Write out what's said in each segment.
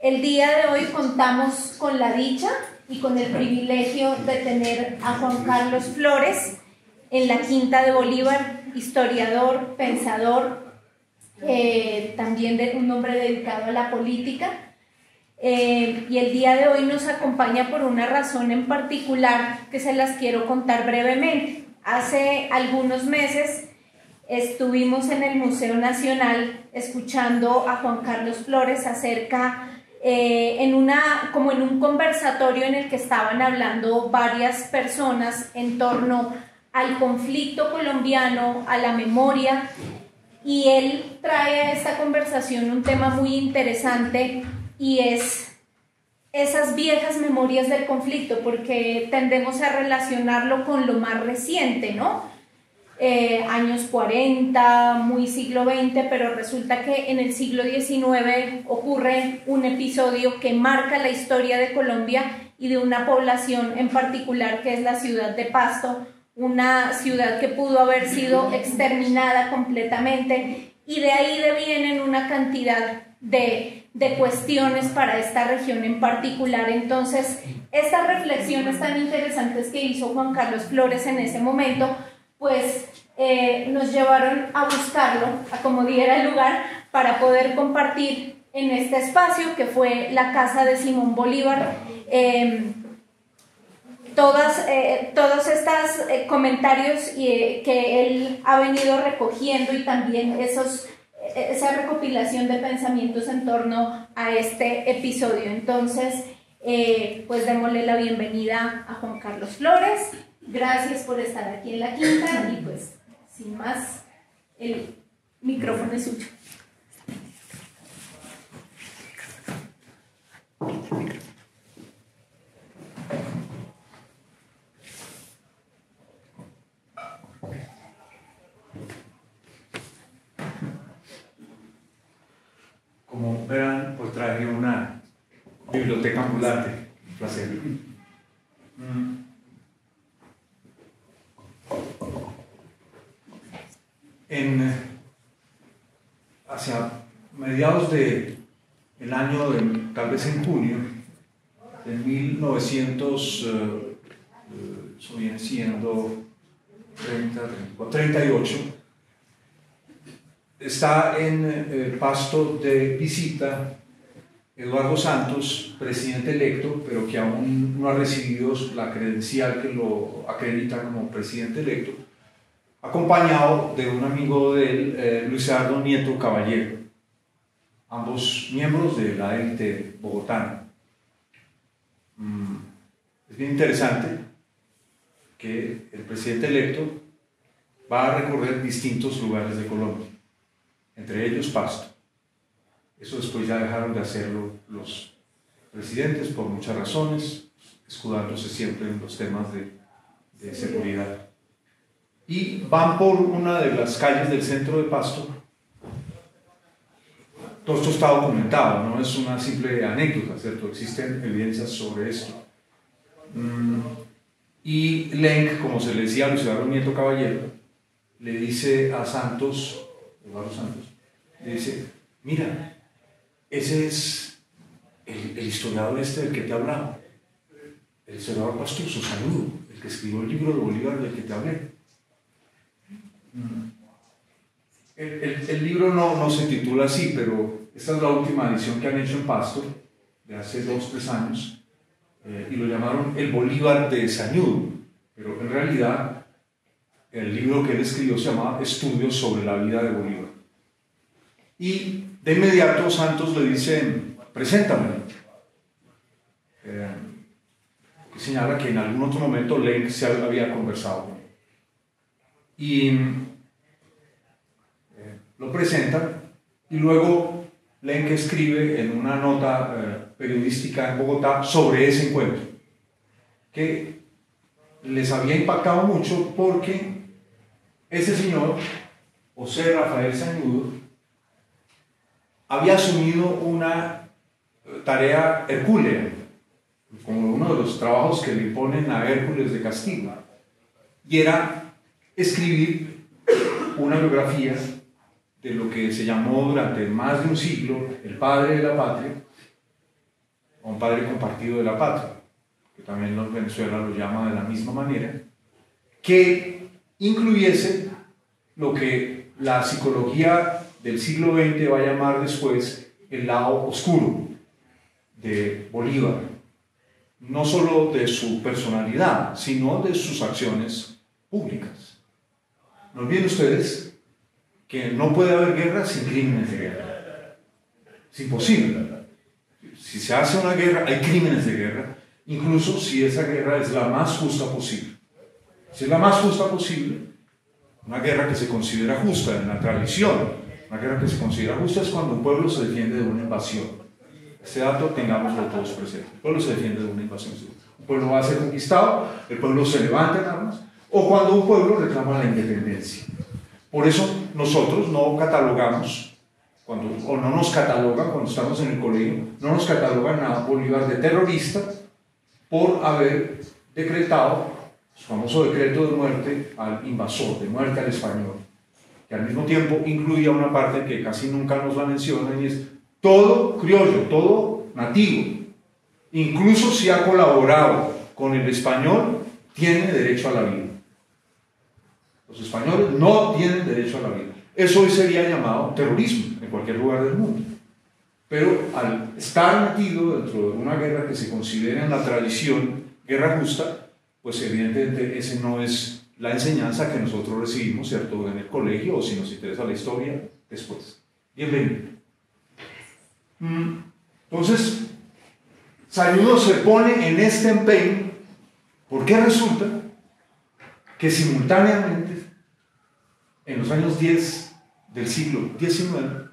El día de hoy contamos con la dicha y con el privilegio de tener a Juan Carlos Flores en la Quinta de Bolívar, historiador, pensador, también un hombre dedicado a la política. Y el día de hoy nos acompaña por una razón en particular que se las quiero contar brevemente. Hace algunos meses estuvimos en el Museo Nacional escuchando a Juan Carlos Flores acerca en un conversatorio en el que estaban hablando varias personas en torno al conflicto colombiano, a la memoria, y él trae a esta conversación un tema muy interesante y es esas viejas memorias del conflicto, porque tendemos a relacionarlo con lo más reciente, ¿no? Años 40, muy siglo XX, pero resulta que en el siglo XIX ocurre un episodio que marca la historia de Colombia y de una población en particular que es la ciudad de Pasto, una ciudad que pudo haber sido exterminada completamente, y de ahí devienen una cantidad de cuestiones para esta región en particular. Entonces, estas reflexiones tan interesantes que hizo Juan Carlos Flores en ese momento, pues nos llevaron a buscarlo, a como diera el lugar, para poder compartir en este espacio que fue la Casa de Simón Bolívar. Todos estos comentarios que él ha venido recogiendo, y también esa recopilación de pensamientos en torno a este episodio. Entonces, pues démosle la bienvenida a Juan Carlos Flores. Gracias por estar aquí en la Quinta y pues, sin más, el micrófono es suyo. Como verán, pues traje una biblioteca ambulante. Un placer. Hacia mediados del año, tal vez en junio, de 1900, eso viene siendo 38, está en Pasto de visita Eduardo Santos, presidente electo, pero que aún no ha recibido la credencial que lo acredita como presidente electo, acompañado de un amigo de él, Luis Eduardo Nieto Caballero, ambos miembros de la élite bogotana. Es bien interesante que el presidente electo va a recorrer distintos lugares de Colombia, entre ellos Pasto. Eso después ya dejaron de hacerlo los presidentes por muchas razones, escudándose siempre en los temas de seguridad. Y van por una de las calles del centro de Pasto. Todo esto está documentado, no es una simple anécdota, ¿cierto? Existen evidencias sobre esto. Y Lenk, como se le decía a Luis Eduardo Nieto Caballero, le dice a Santos, Eduardo Santos, le dice: mira, ese es el historiador del que te hablaba, el historiador Pastuso, Sanudo, el que escribió el libro de Bolívar del que te hablé. El libro no se titula así, pero esta es la última edición que han hecho en Pasto, de hace 2 o 3 años, y lo llamaron El Bolívar de Sañudo, pero en realidad el libro que él escribió se llamaba Estudios sobre la vida de Bolívar. Y de inmediato Santos le dice: preséntamelo. Que señala que en algún otro momento Lenk se había conversado con él. Y lo presentan, y luego Lenk escribe en una nota periodística en Bogotá sobre ese encuentro, que les había impactado mucho porque ese señor, José Rafael Sañudo, había asumido una tarea hercúlea, como uno de los trabajos que le imponen a Hércules de castigo, y era escribir una biografía de lo que se llamó durante más de un siglo el padre de la patria, a un padre compartido de la patria, que también los Venezuela lo llama de la misma manera, que incluyese lo que la psicología del siglo XX va a llamar después el lado oscuro de Bolívar, no solo de su personalidad, sino de sus acciones públicas. No olviden ustedes que no puede haber guerra sin crímenes de guerra. Es imposible. Si se hace una guerra, hay crímenes de guerra, incluso si esa guerra es la más justa posible. Si es la más justa posible, una guerra que se considera justa en la tradición, una guerra que se considera justa es cuando un pueblo se defiende de una invasión. Este dato tengámoslo todos presente. El pueblo se defiende de una invasión. Un pueblo va a ser conquistado, el pueblo se levanta en armas, o cuando un pueblo reclama la independencia. Por eso nosotros no catalogamos, o no nos catalogan cuando estamos en el colegio, no nos catalogan a Bolívar de terrorista por haber decretado su famoso decreto de muerte al invasor, de muerte al español, que al mismo tiempo incluía una parte que casi nunca nos la mencionan, y es todo criollo, todo nativo, incluso si ha colaborado con el español, tiene derecho a la vida. Los españoles no tienen derecho a la vida. Eso hoy sería llamado terrorismo en cualquier lugar del mundo. Pero al estar metido dentro de una guerra que se considera en la tradición guerra justa, pues evidentemente esa no es la enseñanza que nosotros recibimos, ¿cierto?, en el colegio, o si nos interesa la historia, después. Bienvenido. Entonces, Sañudo se pone en este empeño porque resulta que simultáneamente, en los años 10 del siglo XIX,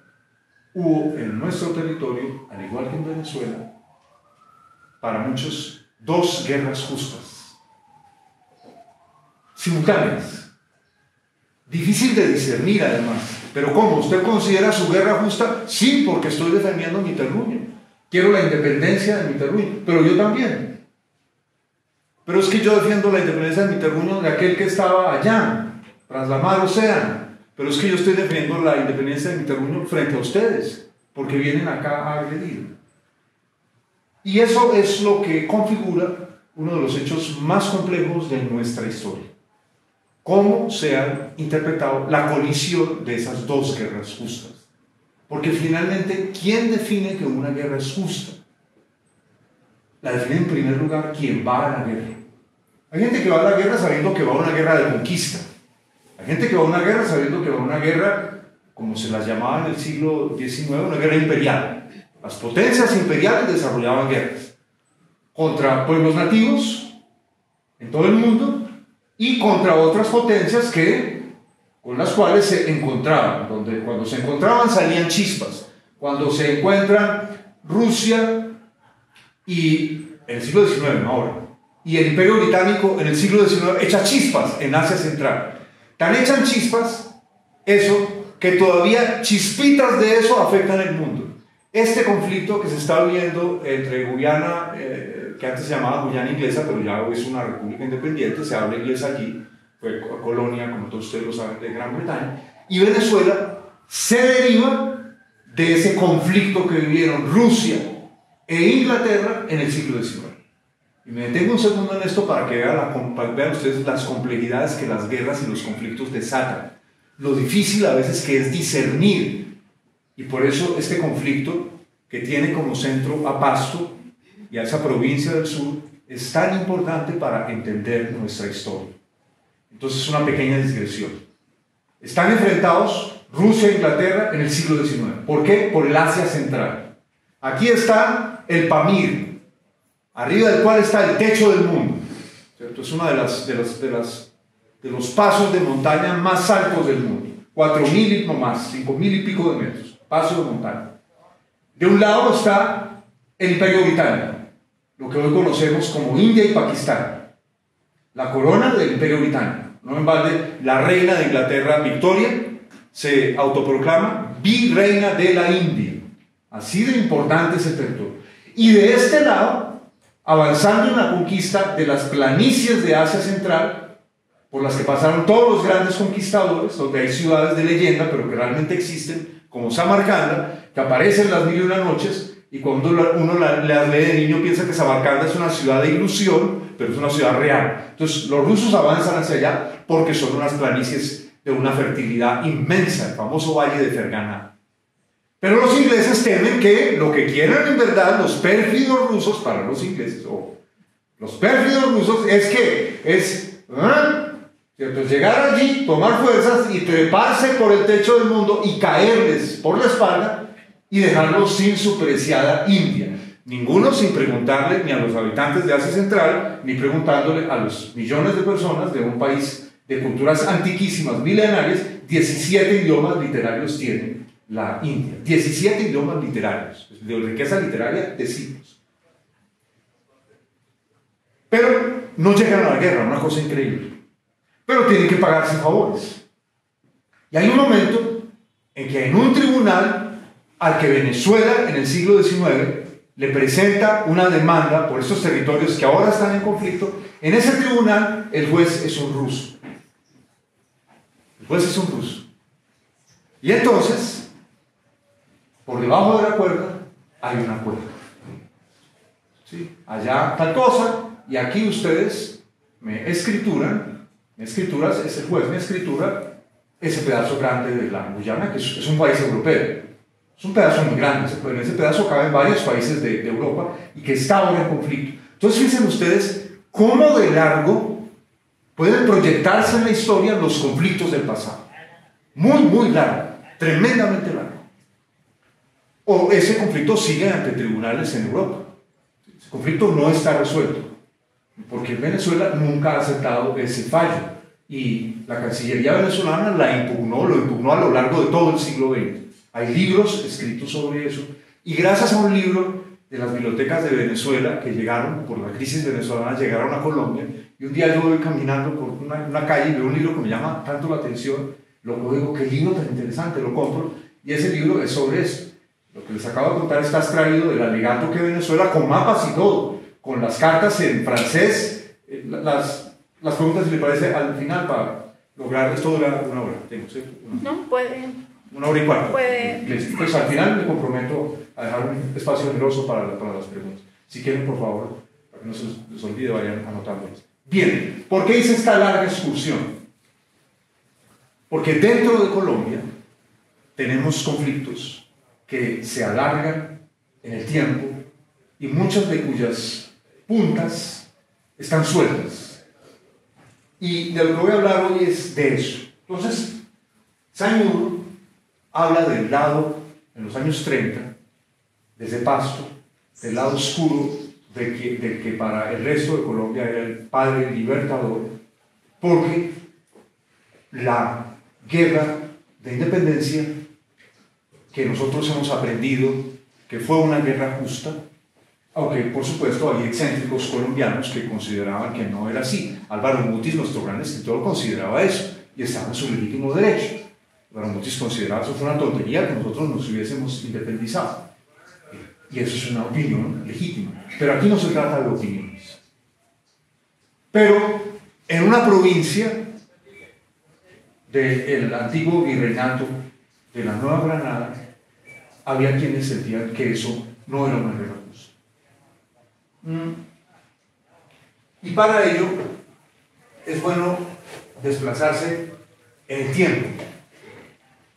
hubo en nuestro territorio, al igual que en Venezuela, para muchos, dos guerras justas, simultáneas. Difícil de discernir además. Pero ¿cómo? ¿Usted considera su guerra justa? Sí, porque estoy defendiendo mi terruño. Quiero la independencia de mi terruño, pero yo también. Pero es que yo defiendo la independencia de mi terruño de aquel que estaba allá, tras la mar océano. Pero es que yo estoy defendiendo la independencia de mi terruño frente a ustedes, porque vienen acá a agredir. Y eso es lo que configura uno de los hechos más complejos de nuestra historia. Cómo se ha interpretado la colisión de esas dos guerras justas. Porque finalmente, ¿quién define que una guerra es justa? La define en primer lugar quien va a la guerra. Hay gente que va a la guerra sabiendo que va a una guerra de conquista. Hay gente que va a una guerra sabiendo que va a una guerra, como se las llamaba en el siglo XIX, una guerra imperial. Las potencias imperiales desarrollaban guerras contra pueblos nativos en todo el mundo, y contra otras potencias con las cuales se encontraban, donde cuando se encontraban salían chispas. Cuando se encuentran Rusia y en el siglo XIX, no ahora, y el Imperio Británico en el siglo XIX, echa chispas en Asia Central. Tan echan chispas, eso, que todavía chispitas de eso afectan el mundo. Este conflicto que se está viendo entre Guyana, que antes se llamaba Guyana Inglesa, pero ya hoy es una república independiente, se habla inglés allí, fue colonia, como todos ustedes lo saben, de Gran Bretaña, y Venezuela se deriva de ese conflicto que vivieron Rusia e Inglaterra en el siglo XIX. Y me detengo un segundo en esto para que vean ustedes las complejidades que las guerras y los conflictos desatan, lo difícil a veces que es discernir, y por eso este conflicto, que tiene como centro a Pasto y a esa provincia del sur, es tan importante para entender nuestra historia. Entonces, una pequeña digresión. Están enfrentados Rusia e Inglaterra en el siglo XIX. ¿Por qué? Por el Asia Central. Aquí está el Pamir, arriba del cual está el techo del mundo, ¿cierto? Es uno de los pasos de montaña más altos del mundo. 4.000 y no más, 5.000 y pico de metros, paso de montaña. De un lado está el Imperio Británico, lo que hoy conocemos como India y Pakistán, la corona del Imperio Británico. No en balde, la reina de Inglaterra, Victoria, se autoproclama virreina de la India. Así de importante es el territorio. Y de este lado, avanzando en la conquista de las planicies de Asia Central, por las que pasaron todos los grandes conquistadores, donde hay ciudades de leyenda, pero que realmente existen, como Samarcanda, que aparecen en las Mil y Una Noches, y cuando uno las lee de niño piensa que Samarcanda es una ciudad de ilusión, pero es una ciudad real. Entonces los rusos avanzan hacia allá porque son unas planicies de una fertilidad inmensa, el famoso valle de Ferganá. Pero los ingleses temen que lo que quieran en verdad los pérfidos rusos, para los ingleses, los pérfidos rusos, es que ¿cierto? Llegar allí, tomar fuerzas y treparse por el techo del mundo y caerles por la espalda y dejarlos sin su preciada India. Ninguno sin preguntarle ni a los habitantes de Asia Central, ni preguntándole a los millones de personas de un país de culturas antiquísimas, milenarias. 17 idiomas literarios tiene la India. 17 idiomas literarios, de riqueza literaria de siglos. Pero no llegan a la guerra, una cosa increíble. Pero tienen que pagarse favores. Y hay un momento en que en un tribunal al que Venezuela en el siglo XIX le presenta una demanda por estos territorios que ahora están en conflicto, en ese tribunal el juez es un ruso. El juez es un ruso. Y entonces, por debajo de la cuerda hay una cuerda. ¿Sí? Allá tal cosa, y aquí ustedes me escrituras, es el juez, me escritura ese pedazo grande de la Guyana, que es un país europeo. Es un pedazo muy grande, en ese pedazo caben varios países de Europa y que está ahora en conflicto. Entonces fíjense ustedes cómo de largo pueden proyectarse en la historia los conflictos del pasado. Muy, muy largo, tremendamente largo. O ese conflicto sigue ante tribunales en Europa. Ese conflicto no está resuelto, porque Venezuela nunca ha aceptado ese fallo. Y la Cancillería venezolana lo impugnó a lo largo de todo el siglo XX. Hay libros escritos sobre eso. Y gracias a un libro de las bibliotecas de Venezuela que llegaron, por la crisis venezolana, llegaron a Colombia. Y un día yo voy caminando por una calle y veo un libro que me llama tanto la atención. Luego digo, qué libro tan interesante, lo compro. Y ese libro es sobre esto. Lo que les acabo de contar está extraído del alegato que Venezuela, con mapas y todo, con las cartas en francés, las preguntas, si le parece, al final, para lograr, esto dura una hora, tengo, ¿cierto? No, puede. 1 hora y cuarto. Puede. Pues al final me comprometo a dejar un espacio generoso para las preguntas. Si quieren, por favor, para que no se les olvide, vayan anotando esto. Bien, ¿por qué hice esta larga excursión? Porque dentro de Colombia tenemos conflictos que se alargan en el tiempo y muchas de cuyas puntas están sueltas. Y de lo que voy a hablar hoy es de eso. Entonces, Sañudo habla del lado, en los años 30, desde Pasto, del lado oscuro del que para el resto de Colombia era el padre libertador, porque la guerra de independencia que nosotros hemos aprendido que fue una guerra justa, aunque por supuesto hay excéntricos colombianos que consideraban que no era así. Álvaro Mutis, nuestro gran escritor, consideraba eso y estaba en su legítimo derecho. Álvaro Mutis consideraba eso fue una tontería que nosotros nos hubiésemos independizado. Y eso es una opinión legítima. Pero aquí no se trata de opiniones. Pero en una provincia del antiguo virreinato de la Nueva Granada, había quienes sentían que eso no era una guerra justa. Y para ello es bueno desplazarse en el tiempo.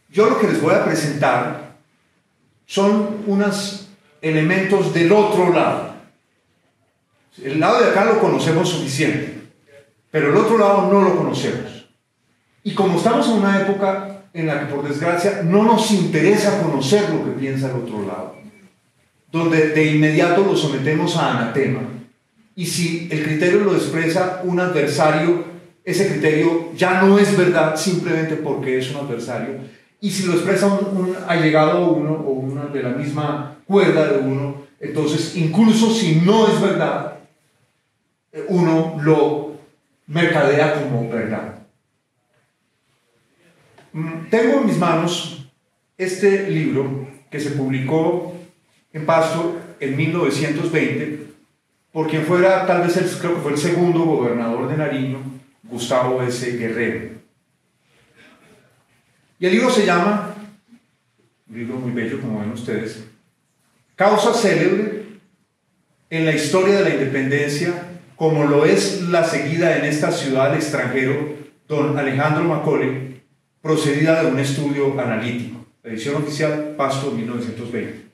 Yo lo que les voy a presentar son unos elementos del otro lado. El lado de acá lo conocemos suficiente, pero el otro lado no lo conocemos. Y como estamos en una época en la que por desgracia no nos interesa conocer lo que piensa el otro lado, donde de inmediato lo sometemos a anatema, y si el criterio lo expresa un adversario, ese criterio ya no es verdad simplemente porque es un adversario, y si lo expresa un allegado a uno o una de la misma cuerda de uno, entonces incluso si no es verdad, uno lo mercadea como verdad. Tengo en mis manos este libro que se publicó en Pasto en 1920 por quien fuera, tal vez creo que fue el segundo gobernador de Nariño, Gustavo S. Guerrero. Y el libro se llama, un libro muy bello como ven ustedes, causa célebre en la historia de la independencia, como lo es la seguida en esta ciudad al extranjero, don Alejandro Macaulay, procedida de un estudio analítico. Edición oficial, Pasto, 1920.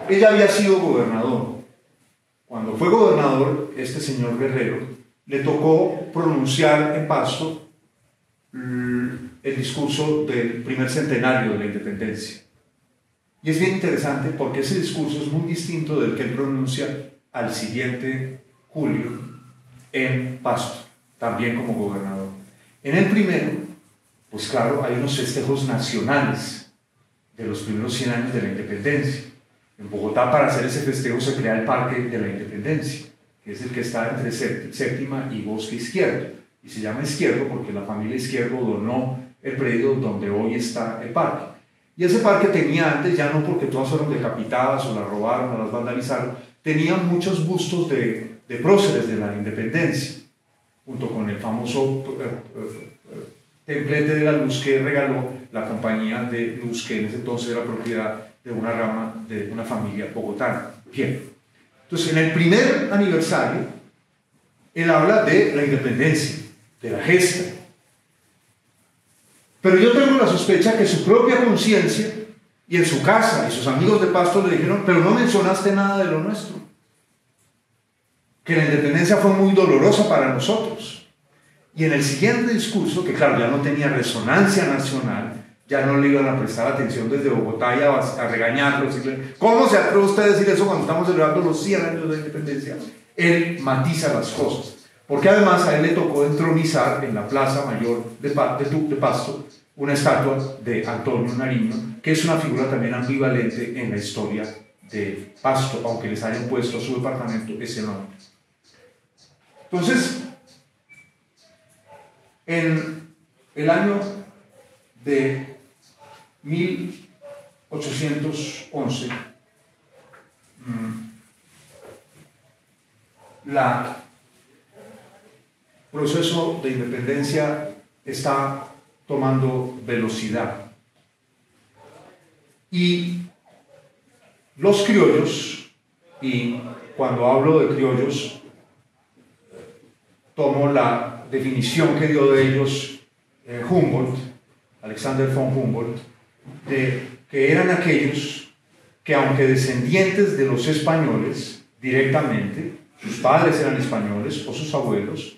Ella había sido gobernador. Cuando fue gobernador, este señor Guerrero, le tocó pronunciar en Pasto el discurso del primer centenario de la independencia. Y es bien interesante porque ese discurso es muy distinto del que él pronuncia al siguiente julio en Pasto, también como gobernador. En el primero, pues claro, hay unos festejos nacionales de los primeros 100 años de la independencia. En Bogotá, para hacer ese festejo, se crea el Parque de la Independencia, que es el que está entre Séptima y Bosque Izquierdo. Y se llama Izquierdo porque la familia Izquierdo donó el predio donde hoy está el parque. Y ese parque tenía antes, ya no porque todas fueron decapitadas o las robaron o las vandalizaron, tenía muchos bustos de próceres de la independencia, junto con el famoso templete de la luz que regaló la compañía de luz, que en ese entonces era propiedad de una rama de una familia bogotana. Bien, entonces en el primer aniversario, él habla de la independencia, de la gesta. Pero yo tengo la sospecha que su propia conciencia y en su casa y sus amigos de Pasto le dijeron, pero no mencionaste nada de lo nuestro. Que la independencia fue muy dolorosa para nosotros. Y en el siguiente discurso, que claro, ya no tenía resonancia nacional, ya no le iban a prestar atención desde Bogotá y a regañarlo, ¿cómo se atreve usted a decir eso cuando estamos celebrando los 100 años de la independencia? Él matiza las cosas. Porque además a él le tocó entronizar en la Plaza Mayor de Pasto una estatua de Antonio Nariño, que es una figura también ambivalente en la historia de Pasto, aunque les hayan puesto a su departamento ese nombre. Entonces, en el año de 1811, la proceso de independencia está tomando velocidad. Y los criollos, y cuando hablo de criollos, tomo la definición que dio de ellos Humboldt, Alexander von Humboldt, de que eran aquellos que, aunque descendientes de los españoles directamente, sus padres eran españoles o sus abuelos,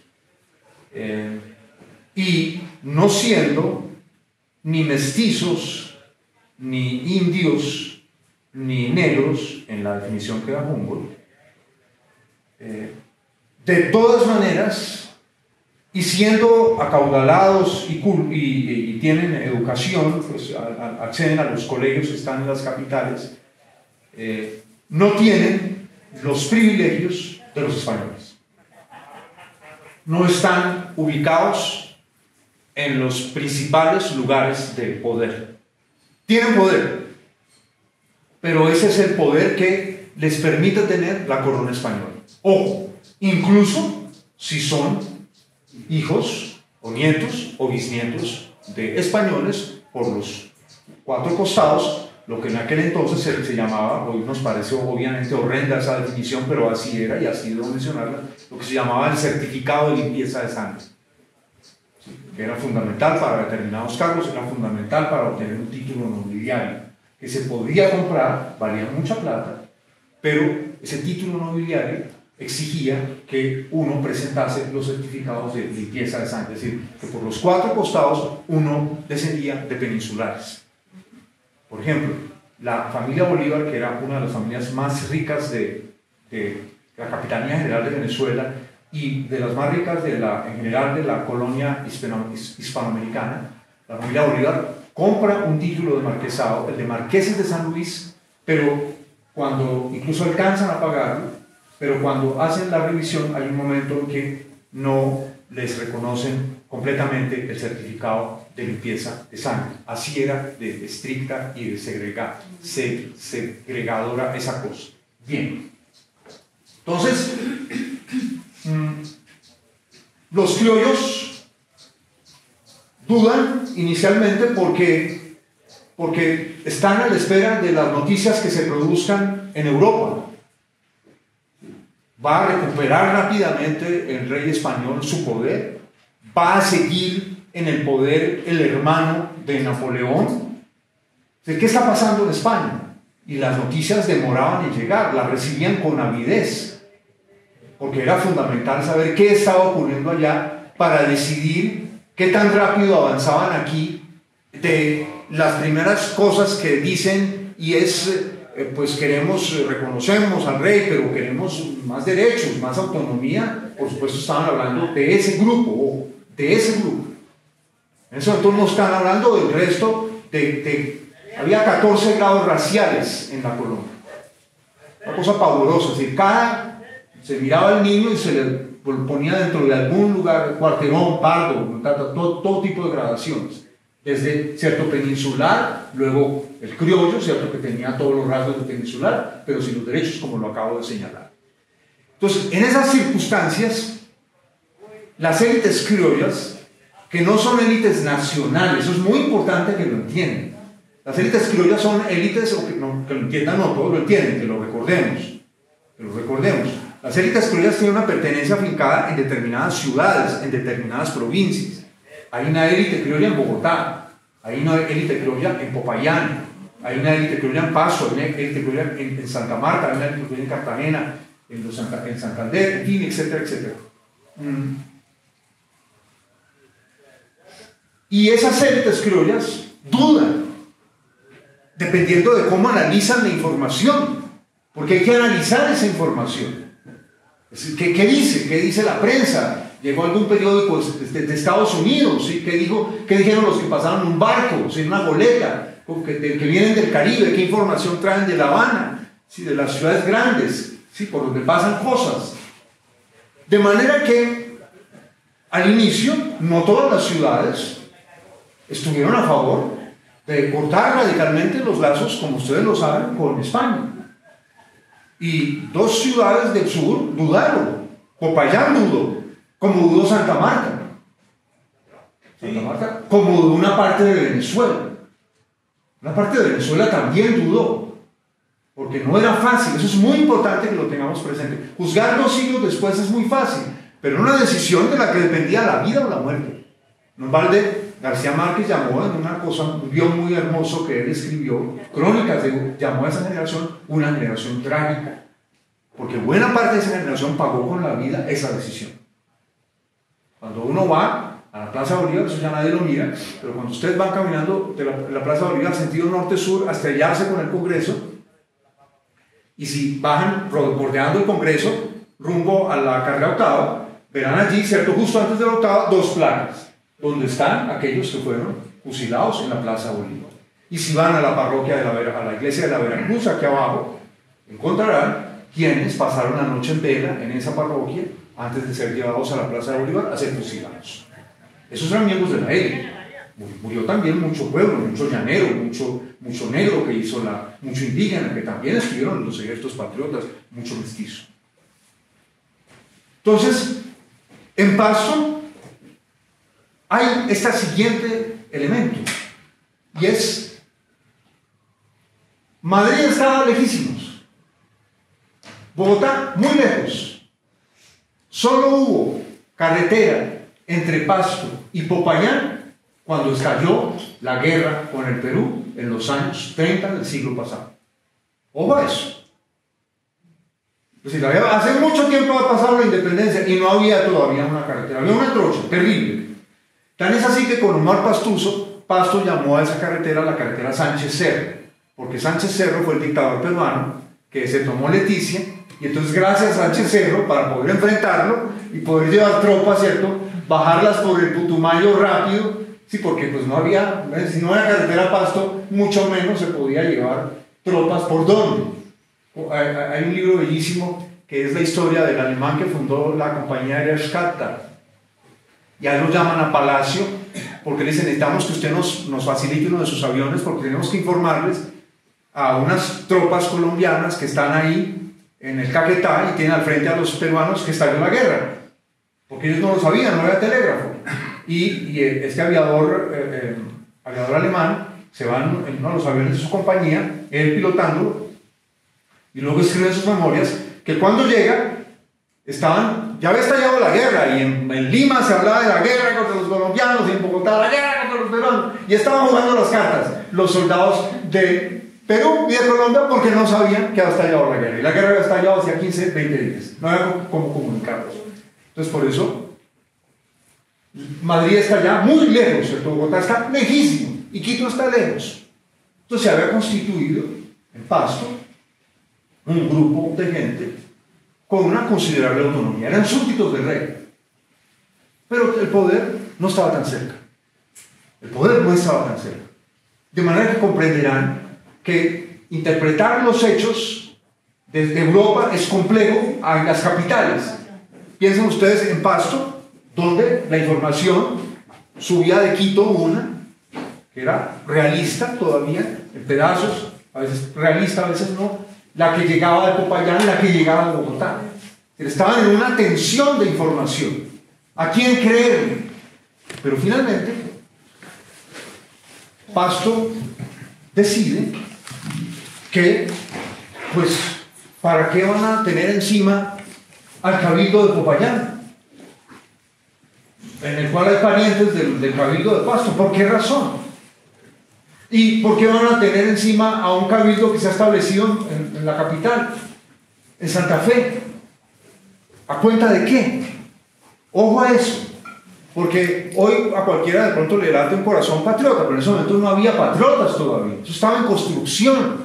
y no siendo ni mestizos, ni indios, ni negros, en la definición que da Humboldt, de todas maneras, y siendo acaudalados y tienen educación, pues acceden a los colegios que están en las capitales, no tienen los privilegios de los españoles. No están ubicados en los principales lugares de poder. Tienen poder, pero ese es el poder que les permite tener la corona española. Ojo, incluso si son hijos o nietos o bisnietos de españoles por los 4 costados, lo que en aquel entonces se llamaba, hoy nos parece obviamente horrenda esa definición, pero así era y así debo mencionarla, lo que se llamaba el certificado de limpieza de sangre, ¿sí? Que era fundamental para determinados cargos, era fundamental para obtener un título nobiliario, que se podía comprar, valía mucha plata, pero ese título nobiliario exigía que uno presentase los certificados de limpieza de sangre, es decir, que por los 4 costados uno descendía de peninsulares. Por ejemplo, la familia Bolívar, que era una de las familias más ricas de la Capitanía General de Venezuela y de las más ricas en general de la colonia hispanoamericana, la familia Bolívar compra un título de marquesado, el de Marqueses de San Luis, pero cuando incluso alcanzan a pagarlo, pero cuando hacen la revisión hay un momento en que no les reconocen completamente el certificado de limpieza de sangre. Así era de estricta y de segregadora esa cosa. Bien. Entonces, los criollos dudan inicialmente porque porque están a la espera de las noticias que se produzcan en Europa. Va a recuperar rápidamente el rey español su poder, va a seguir en el poder el hermano de Napoleón. ¿Qué está pasando en España? Y las noticias demoraban en llegar, las recibían con avidez, porque era fundamental saber qué estaba ocurriendo allá para decidir qué tan rápido avanzaban aquí de las primeras cosas que dicen, y es, pues reconocemos al rey, pero queremos más derechos, más autonomía. Por supuesto estaban hablando de ese grupo, En ese momento no están hablando del resto había 14 grados raciales en la colonia. Una cosa pavorosa, es decir, se miraba al niño y se le ponía dentro de algún lugar, cuarterón, pardo, todo tipo de gradaciones. Desde cierto peninsular, luego el criollo, cierto que tenía todos los rasgos de peninsular, pero sin los derechos, como lo acabo de señalar. Entonces, en esas circunstancias, las élites criollas, que no son élites nacionales, eso es muy importante que lo entiendan. Las élites criollas son élites, que lo entiendan, no todos lo entienden, que lo recordemos. Las élites criollas tienen una pertenencia afincada en determinadas ciudades, en determinadas provincias. Hay una élite criolla en Bogotá, hay una élite criolla en Popayán, hay una élite criolla en Pasto, hay una élite criolla en Santa Marta, hay una élite criolla en Cartagena, en Santander, en fin, etcétera, etcétera. Y esas élites criollas dudan, dependiendo de cómo analizan la información, porque hay que analizar esa información. ¿Qué dice la prensa? Llegó algún periódico de Estados Unidos, ¿sí? ¿Qué dijeron los que pasaron un barco, ¿sí? Una goleta, que vienen del Caribe? ¿Qué información traen de La Habana, ¿sí? De las ciudades grandes, ¿sí? Por donde pasan cosas? De manera que al inicio no todas las ciudades estuvieron a favor de cortar radicalmente los lazos, como ustedes lo saben, con España. Y dos ciudades del sur dudaron. Popayán dudó, como dudó Santa Marta, como dudó una parte de Venezuela. Una parte de Venezuela también dudó, porque no era fácil. Eso es muy importante que lo tengamos presente. Juzgar 2 siglos después es muy fácil, pero una decisión de la que dependía la vida o la muerte. No es balde. García Márquez llamó en un guión muy hermoso que él escribió, Crónicas, llamó a esa generación una generación trágica, porque buena parte de esa generación pagó con la vida esa decisión. Cuando uno va a la Plaza Bolívar, eso ya nadie lo mira, pero cuando ustedes van caminando de la Plaza Bolívar sentido norte-sur hasta estrellarse con el Congreso, y si bajan bordeando el Congreso rumbo a la carrera octava, verán allí, cierto, justo antes de la octava, 2 placas donde están aquellos que fueron fusilados en la Plaza Bolívar. Y si van a la parroquia a la iglesia de la Veracruz, aquí abajo, encontrarán quienes pasaron la noche en vela en esa parroquia antes de ser llevados a la Plaza de Bolívar a ser fusilados. Esos eran miembros de la élite. Murió también mucho pueblo, mucho llanero, mucho negro que hizo mucho indígena, que también estuvieron en los ejércitos patriotas, mucho mestizo. Entonces, en Pasto hay este siguiente elemento, y es: Madrid estaba lejísimos, Bogotá muy lejos, solo hubo carretera entre Pasto y Popayán cuando estalló la guerra con el Perú en los años 30 del siglo pasado. Ojo a eso. Es decir, hace mucho tiempo ha pasado la independencia y no había todavía una carretera, había una trocha terrible. Tan es así que con Omar Pasto llamó a esa carretera la carretera Sánchez Cerro, porque Sánchez Cerro fue el dictador peruano que se tomó Leticia, y entonces gracias a Sánchez Cerro, para poder enfrentarlo y poder llevar tropas, ¿cierto?, bajarlas por el Putumayo rápido, sí, porque pues no había, si no era carretera a Pasto, mucho menos se podía llevar tropas. ¿Por dónde? Hay un libro bellísimo que es la historia del alemán que fundó la compañía aérea Stadtart. Ya lo llaman a Palacio porque le dicen: necesitamos que usted nos facilite uno de sus aviones, porque tenemos que informarles a unas tropas colombianas que están ahí en el Caquetá y tienen al frente a los peruanos que estalló la guerra, porque ellos no lo sabían, no había telégrafo. Y este aviador alemán se van en uno de los aviones de su compañía, él pilotándolo, y luego escribe en sus memorias que cuando llega, ya había estallado la guerra, y en Lima se hablaba de la guerra contra los colombianos, y en Bogotá la guerra contra los peruanos, y estaban jugando las cartas los soldados de Perú y de Colombia porque no sabían que había estallado la guerra, y la guerra había estallado hacía 15, 20 días, no había cómo comunicarlos. Entonces por eso Madrid está ya muy lejos, ¿cierto? Bogotá está lejísimo y Quito está lejos. Entonces se había constituido en Pasto un grupo de gente con una considerable autonomía, eran súbditos del rey, pero el poder no estaba tan cerca, el poder no estaba tan cerca, de manera que comprenderán que interpretar los hechos desde Europa es complejo en las capitales. Piensen ustedes en Pasto, donde la información subía de Quito que era realista todavía, en pedazos, a veces realista, a veces no, la que llegaba de Popayán y la que llegaba de Bogotá. Estaban en una tensión de información. ¿A quién creer? Pero finalmente, Pasto decide que, pues, ¿para qué van a tener encima al Cabildo de Popayán? En el cual hay parientes del Cabildo de Pasto. ¿Por qué razón? ¿Y por qué van a tener encima a un cabildo que se ha establecido en la capital, en Santa Fe? ¿A cuenta de qué? Ojo a eso, porque hoy a cualquiera de pronto le late un corazón patriota, pero en ese momento no había patriotas todavía, eso estaba en construcción,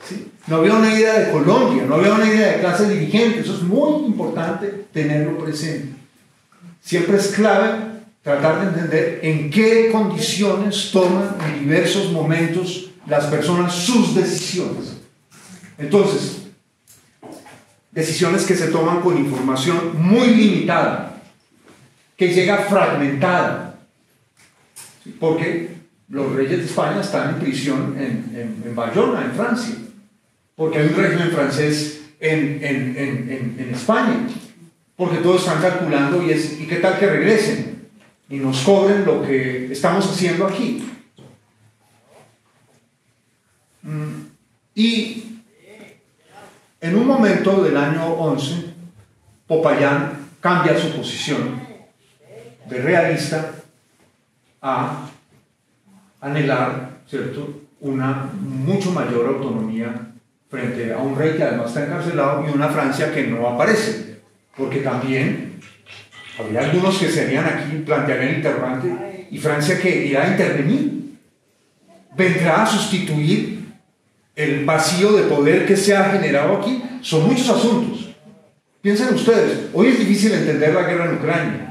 ¿sí? No había una idea de Colombia, no había una idea de clase dirigente, eso es muy importante tenerlo presente. Siempre es clave tratar de entender en qué condiciones toman en diversos momentos las personas sus decisiones. Entonces, decisiones que se toman con información muy limitada, que llega fragmentada, ¿sí? Porque los reyes de España están en prisión en Bayona, en Francia, porque hay un régimen francés en España, porque todos están calculando y qué tal que regresen y nos cobren lo que estamos haciendo aquí. Y en un momento del año 11, Popayán cambia su posición de realista a anhelar, ¿cierto?, una mucho mayor autonomía frente a un rey que además está encarcelado y una Francia que no aparece, porque también había algunos que serían aquí, plantearían el interrogante, ¿y Francia que irá a intervenir? ¿Vendrá a sustituir el vacío de poder que se ha generado aquí? Son muchos asuntos. Piensen ustedes, hoy es difícil entender la guerra en Ucrania,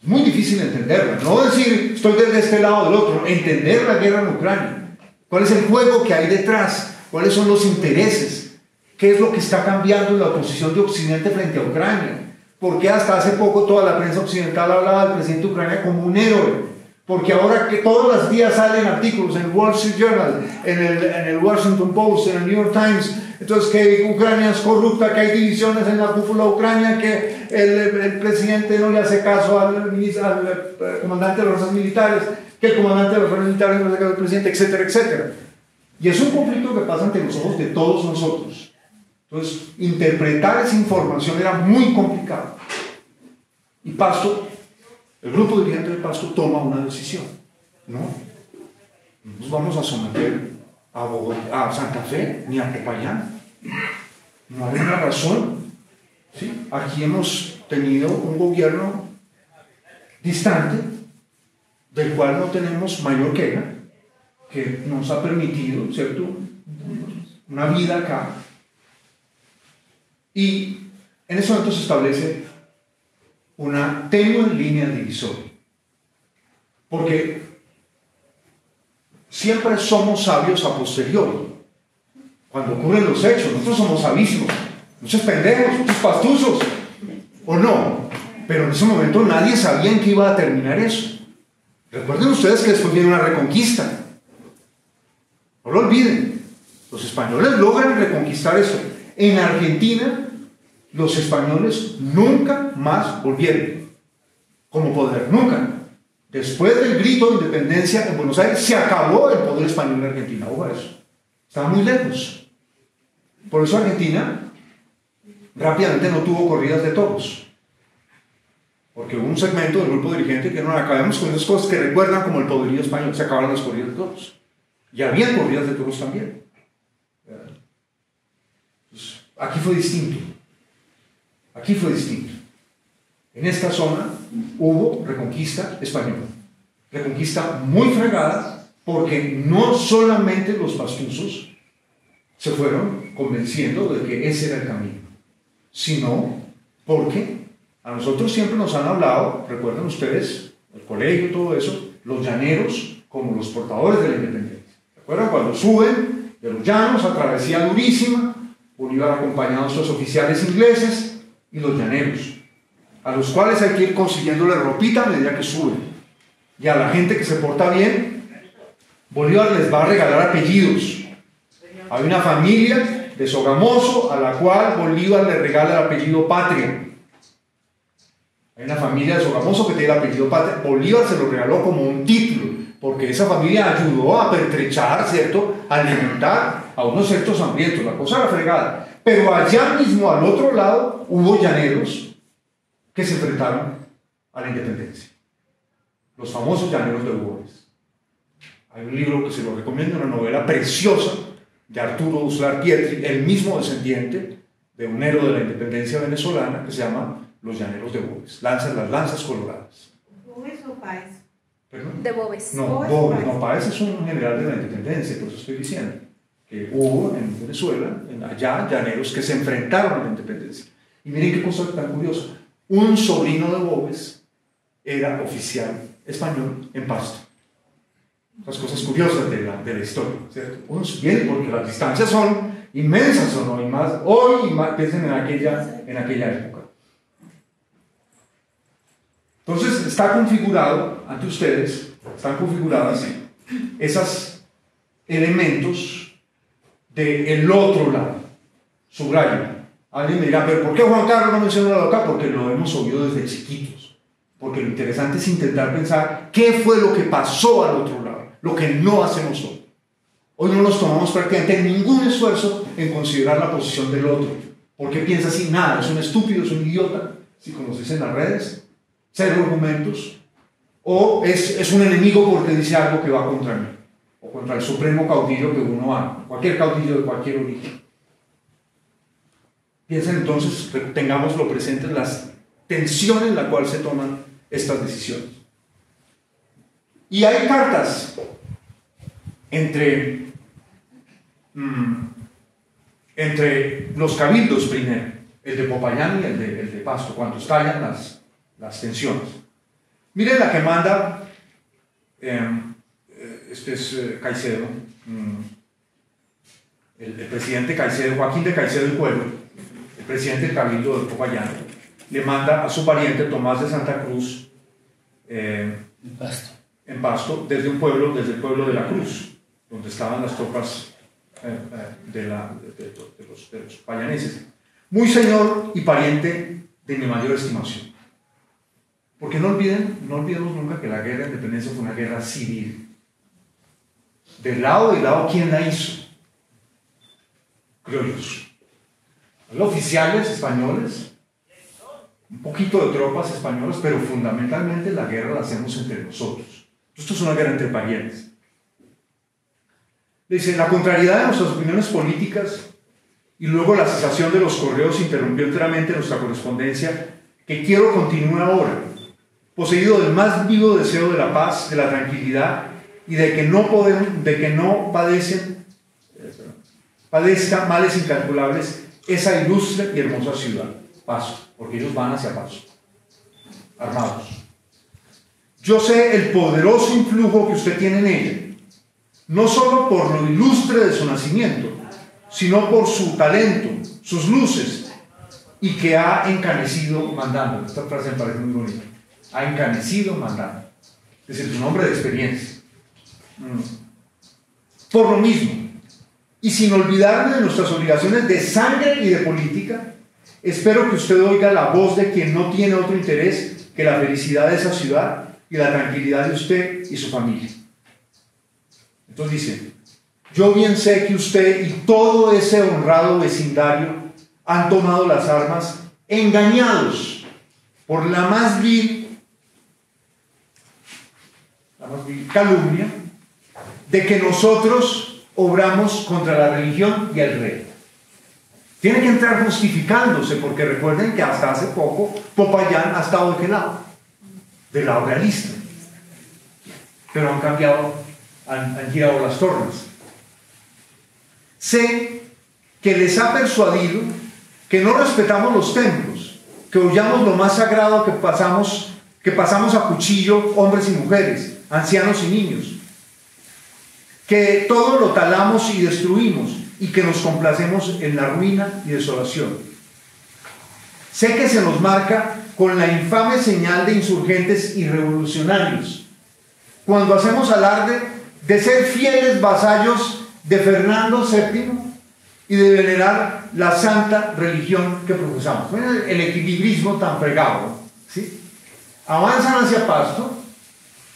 es muy difícil entenderla, no decir estoy de este lado o del otro, entender la guerra en Ucrania, cuál es el juego que hay detrás, cuáles son los intereses, qué es lo que está cambiando en la posición de Occidente frente a Ucrania. Porque hasta hace poco toda la prensa occidental hablaba del presidente de Ucrania como un héroe, porque ahora que todos los días salen artículos en el Wall Street Journal, en el Washington Post, en el New York Times, entonces que Ucrania es corrupta, que hay divisiones en la cúpula de Ucrania, que el presidente no le hace caso al comandante de las fuerzas militares, que el comandante de las fuerzas militares no le hace caso al presidente, etcétera, etcétera. Y es un conflicto que pasa ante los ojos de todos nosotros. Entonces, interpretar esa información era muy complicado. Y Pasto, el grupo dirigente de Pasto, toma una decisión. No nos vamos a someter a Santa Fe ni a Popayán. No hay una razón. ¿Sí? Aquí hemos tenido un gobierno distante, del cual no tenemos mayor queja, que nos ha permitido, ¿cierto?, una vida acá. Y en ese momento se establece una tenue línea divisoria, porque siempre somos sabios a posteriori, cuando ocurren los hechos. Nosotros somos sabiísimos, muchos pendejos, muchos pastuzos, o no, pero en ese momento nadie sabía en qué iba a terminar eso. Recuerden ustedes que después viene una reconquista, no lo olviden, los españoles logran reconquistar eso. En Argentina los españoles nunca más volvieron como poder, nunca. Después del grito de independencia en Buenos Aires, se acabó el poder español en Argentina. Ojo a eso. Estaba muy lejos. Por eso Argentina rápidamente no tuvo corridas de toros. Porque hubo un segmento del grupo dirigente que no acabamos con esas cosas que recuerdan como el poderío español. Se acabaron las corridas de toros. Y había corridas de toros también. Entonces, aquí fue distinto. Aquí fue distinto. En esta zona hubo reconquista española. Reconquista muy fregada, porque no solamente los pastusos se fueron convenciendo de que ese era el camino, sino porque a nosotros siempre nos han hablado, recuerden ustedes, el colegio, todo eso, los llaneros como los portadores de la independencia. ¿Recuerdan cuando suben de los llanos a travesía durísima? Bolívar acompañado de sus oficiales ingleses y los llaneros, a los cuales hay que ir consiguiéndole ropita a medida que suben. Y a la gente que se porta bien, Bolívar les va a regalar apellidos. Hay una familia de Sogamoso a la cual Bolívar le regala el apellido Patria. Hay una familia de Sogamoso que tiene el apellido Patria. Bolívar se lo regaló como un título, porque esa familia ayudó a pertrechar, ¿cierto?, a alimentar a unos sectos hambrientos. La cosa era fregada. Pero allá mismo, al otro lado, hubo llaneros que se enfrentaron a la independencia. Los famosos llaneros de Boves. Hay un libro que se lo recomiendo, una novela preciosa de Arturo Uslar Pietri, el mismo descendiente de un héroe de la independencia venezolana, que se llama Los Llaneros de Boves. Las lanzas coloradas. ¿Boves o Páez? ¿Perdón? De Boves. No, Boves, Boves, Páez. no, Páez es un general de la independencia, por eso estoy diciendo que hubo en Venezuela, allá, llaneros que se enfrentaron a la independencia. Y miren qué cosa tan curiosa. Un sobrino de Boves era oficial español en Pasto. Las cosas curiosas de la historia, ¿cierto? Bien, porque las distancias son inmensas, ¿o no? Y más hoy, y más, piensen en aquella época. Entonces, está configurado ante ustedes, están configuradas esos elementos del otro lado. Subrayo. Alguien me dirá, pero ¿por qué Juan Carlos no mencionó la acá? Porque lo hemos oído desde chiquitos. Porque lo interesante es intentar pensar qué fue lo que pasó al otro lado, lo que no hacemos hoy. Hoy no nos tomamos prácticamente ningún esfuerzo en considerar la posición del otro. ¿Por qué piensa así? Nada, es un estúpido, es un idiota, si como se dice en las redes, cero argumentos, o es un enemigo porque dice algo que va contra mí, o contra el supremo caudillo que uno ama, cualquier caudillo de cualquier origen. Piensen entonces, tengámoslo presente, las tensiones en las cuales se toman estas decisiones. Y hay cartas entre los cabildos primero, el de Popayán y el de Pasto, cuando estallan las tensiones. Miren la que manda, este es Caicedo, el presidente Caicedo, Joaquín de Caicedo y Pueblo, el presidente del cabildo de Popayán, le manda a su pariente Tomás de Santa Cruz en Pasto, desde el pueblo de la Cruz, donde estaban las tropas de los payaneses. Muy señor y pariente de mi mayor estimación. Porque no olvidemos nunca que la guerra de independencia fue una guerra civil. Del lado, ¿quién la hizo? Criollos. Los oficiales españoles, un poquito de tropas españolas, pero fundamentalmente la guerra la hacemos entre nosotros. Esto es una guerra entre parientes. Dice, la contrariedad de nuestras opiniones políticas y luego la cesación de los correos interrumpió enteramente nuestra correspondencia, que quiero continúe ahora, poseído del más vivo deseo de la paz, de la tranquilidad y de que no padezca males incalculables esa ilustre y hermosa ciudad, Pasto, porque ellos van hacia Pasto, armados. Yo sé el poderoso influjo que usted tiene en ella, no solo por lo ilustre de su nacimiento, sino por su talento, sus luces, y que ha encanecido mandando. Esta frase me parece muy bonita. Ha encanecido mandando. Es decir, un hombre de experiencia. Por lo mismo, y sin olvidarme de nuestras obligaciones de sangre y de política, espero que usted oiga la voz de quien no tiene otro interés que la felicidad de esa ciudad y la tranquilidad de usted y su familia. Entonces dice: yo bien sé que usted y todo ese honrado vecindario han tomado las armas engañados por la más vil calumnia de que nosotros obramos contra la religión y el rey. Tiene que entrar justificándose, porque recuerden que hasta hace poco Popayán ha estado de qué lado, del lado realista, pero han cambiado, han girado las tornas. Sé que les ha persuadido que no respetamos los templos, que hollamos lo más sagrado, que pasamos a cuchillo hombres y mujeres, ancianos y niños, que todo lo talamos y destruimos, y que nos complacemos en la ruina y desolación. Sé que se nos marca con la infame señal de insurgentes y revolucionarios, cuando hacemos alarde de ser fieles vasallos de Fernando VII y de venerar la santa religión que profesamos. Miren el equilibrismo tan fregado, ¿sí? Avanzan hacia Pasto,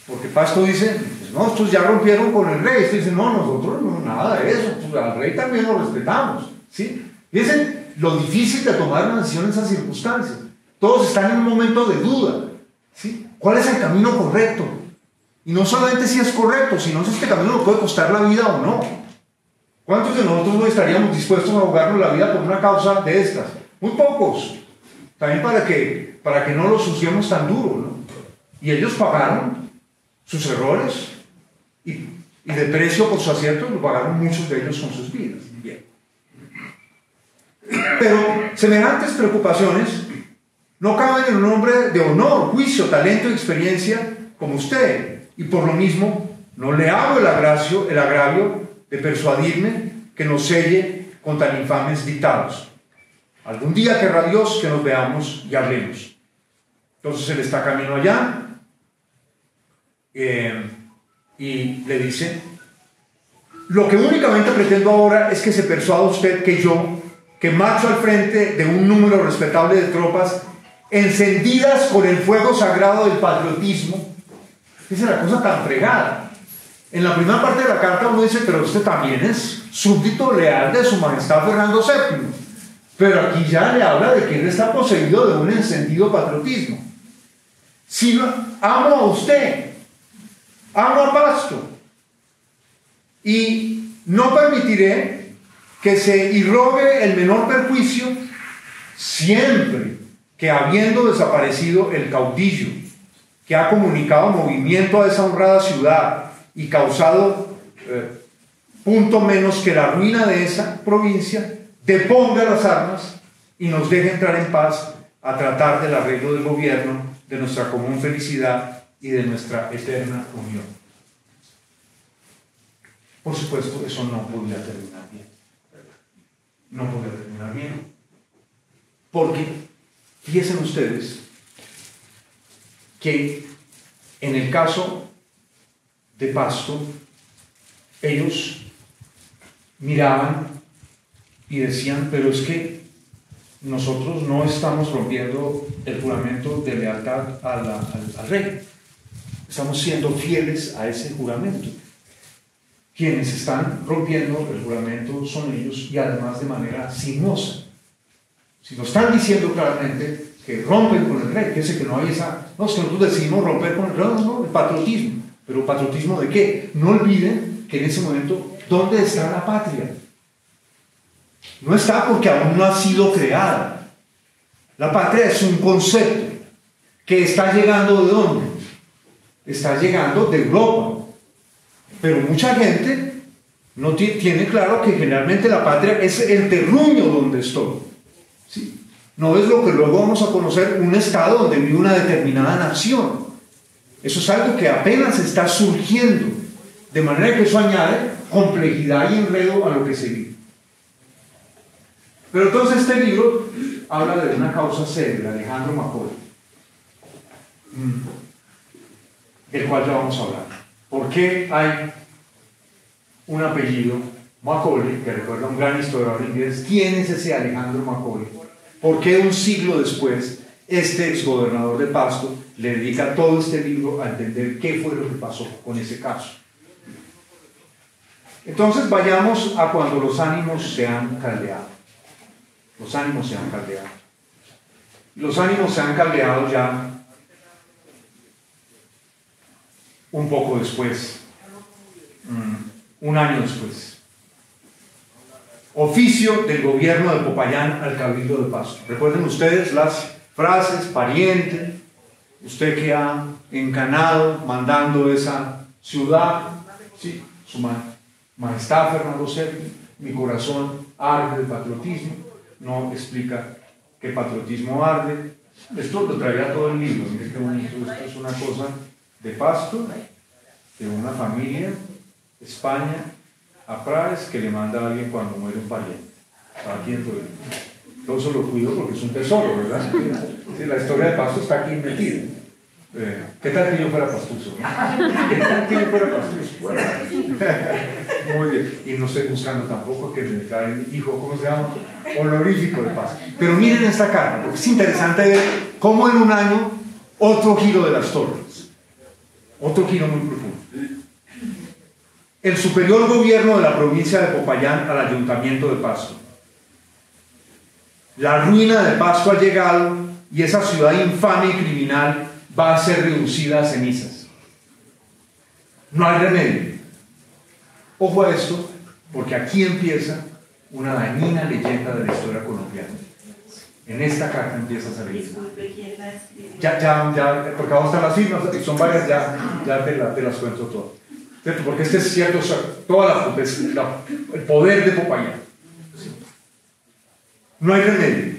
porque Pasto dice: pues no, estos ya rompieron con el rey. Estos dicen: no, nosotros no, nada de eso, pues al rey también lo respetamos, ¿sí? Fíjense lo difícil de tomar una decisión en esas circunstancias. Todos están en un momento de duda, ¿sí? ¿Cuál es el camino correcto? Y no solamente si es correcto, sino si este camino nos puede costar la vida o no. ¿Cuántos de nosotros no estaríamos dispuestos a jugarnos la vida por una causa de estas? Muy pocos. También para que no lo suciemos tan duro, ¿no? Y ellos pagaron sus errores y de precio por su acierto lo pagaron muchos de ellos con sus vidas. Bien. Pero semejantes preocupaciones no caben en un hombre de honor, juicio, talento y experiencia como usted, y por lo mismo no le hago el agravio de persuadirme que nos selle con tan infames dictados. Algún día querrá Dios que nos veamos y hablemos. Entonces él está camino allá, y le dice: lo que únicamente pretendo ahora es que se persuada usted que yo, que marcho al frente de un número respetable de tropas encendidas con el fuego sagrado del patriotismo. Esa es la cosa tan fregada. En la primera parte de la carta uno dice: pero usted también es súbdito leal de su majestad Fernando VII. Pero aquí ya le habla de que él está poseído de un encendido patriotismo. Si no, amo a usted, amo a Pasto, y no permitiré que se irrogue el menor perjuicio, siempre que, habiendo desaparecido el caudillo que ha comunicado movimiento a esa honrada ciudad y causado punto menos que la ruina de esa provincia, deponga las armas y nos deje entrar en paz a tratar del arreglo del gobierno, de nuestra común felicidad y de nuestra eterna unión. Por supuesto, eso no podía terminar bien. No podía terminar bien. Porque, fíjense ustedes, que en el caso de Pasto, ellos miraban y decían: pero es que nosotros no estamos rompiendo el juramento de lealtad al rey, estamos siendo fieles a ese juramento. Quienes están rompiendo el juramento son ellos, y además de manera sinuosa. Si nos están diciendo claramente que rompen con el rey, fíjense que no hay esa, no, es que nosotros decimos romper con el rey, no, el patriotismo. ¿Pero patriotismo de qué? No olviden que en ese momento, ¿dónde está la patria? No está, porque aún no ha sido creada. La patria es un concepto que está llegando ¿de dónde? Está llegando de Europa. Pero mucha gente no tiene claro que generalmente la patria es el terruño donde estoy, ¿sí? No es lo que luego vamos a conocer, un estado donde vive una determinada nación. Eso es algo que apenas está surgiendo, de manera que eso añade complejidad y enredo a lo que se vive. Pero entonces este libro habla de una causa seria, de Alejandro Macaulay, del cual ya vamos a hablar. ¿Por qué hay un apellido Macaulay, que recuerda a un gran historiador inglés? ¿Quién es ese Alejandro Macaulay? ¿Por qué un siglo después Este exgobernador de Pasto le dedica todo este libro a entender qué fue lo que pasó con ese caso. Entonces vayamos a cuando los ánimos se han caldeado. Los ánimos se han caldeado. Los ánimos se han caldeado ya un poco después, un año después. Oficio del gobierno de Popayán al Cabildo de Pasto. Recuerden ustedes las frases: pariente, usted que ha encanado mandando esa ciudad, sí, su majestad Fernando VII, mi corazón arde de patriotismo. No explica qué patriotismo arde. Esto lo traía todo el libro. Miren qué bonito. Esto es una cosa de Pasto, de una familia, España, a Praes, que le manda a alguien cuando muere un pariente. Aquí dentro del libro. Todo eso lo cuido porque es un tesoro, ¿verdad? Sí, la historia de Pasto está aquí metida. ¿Qué tal que yo fuera pastuso? ¿Qué tal que yo fuera pastuso? Bueno, muy bien. Y no estoy buscando tampoco que me traigan hijo, ¿cómo se llama? Honorífico de Pasto. Pero miren esta carta, porque es interesante ver cómo en un año otro giro de las torres. Otro giro muy profundo. El superior gobierno de la provincia de Popayán al ayuntamiento de Pasto. La ruina de Pasto ha llegado y esa ciudad infame y criminal va a ser reducida a cenizas. No hay remedio. Ojo a esto, porque aquí empieza una dañina leyenda de la historia colombiana. En esta carta empieza a salir. Ya, porque vamos a estar las firmas, son varias, ya te las cuento todas. ¿Cierto? Porque este es cierto, o sea, el poder de Popayán. No hay remedio.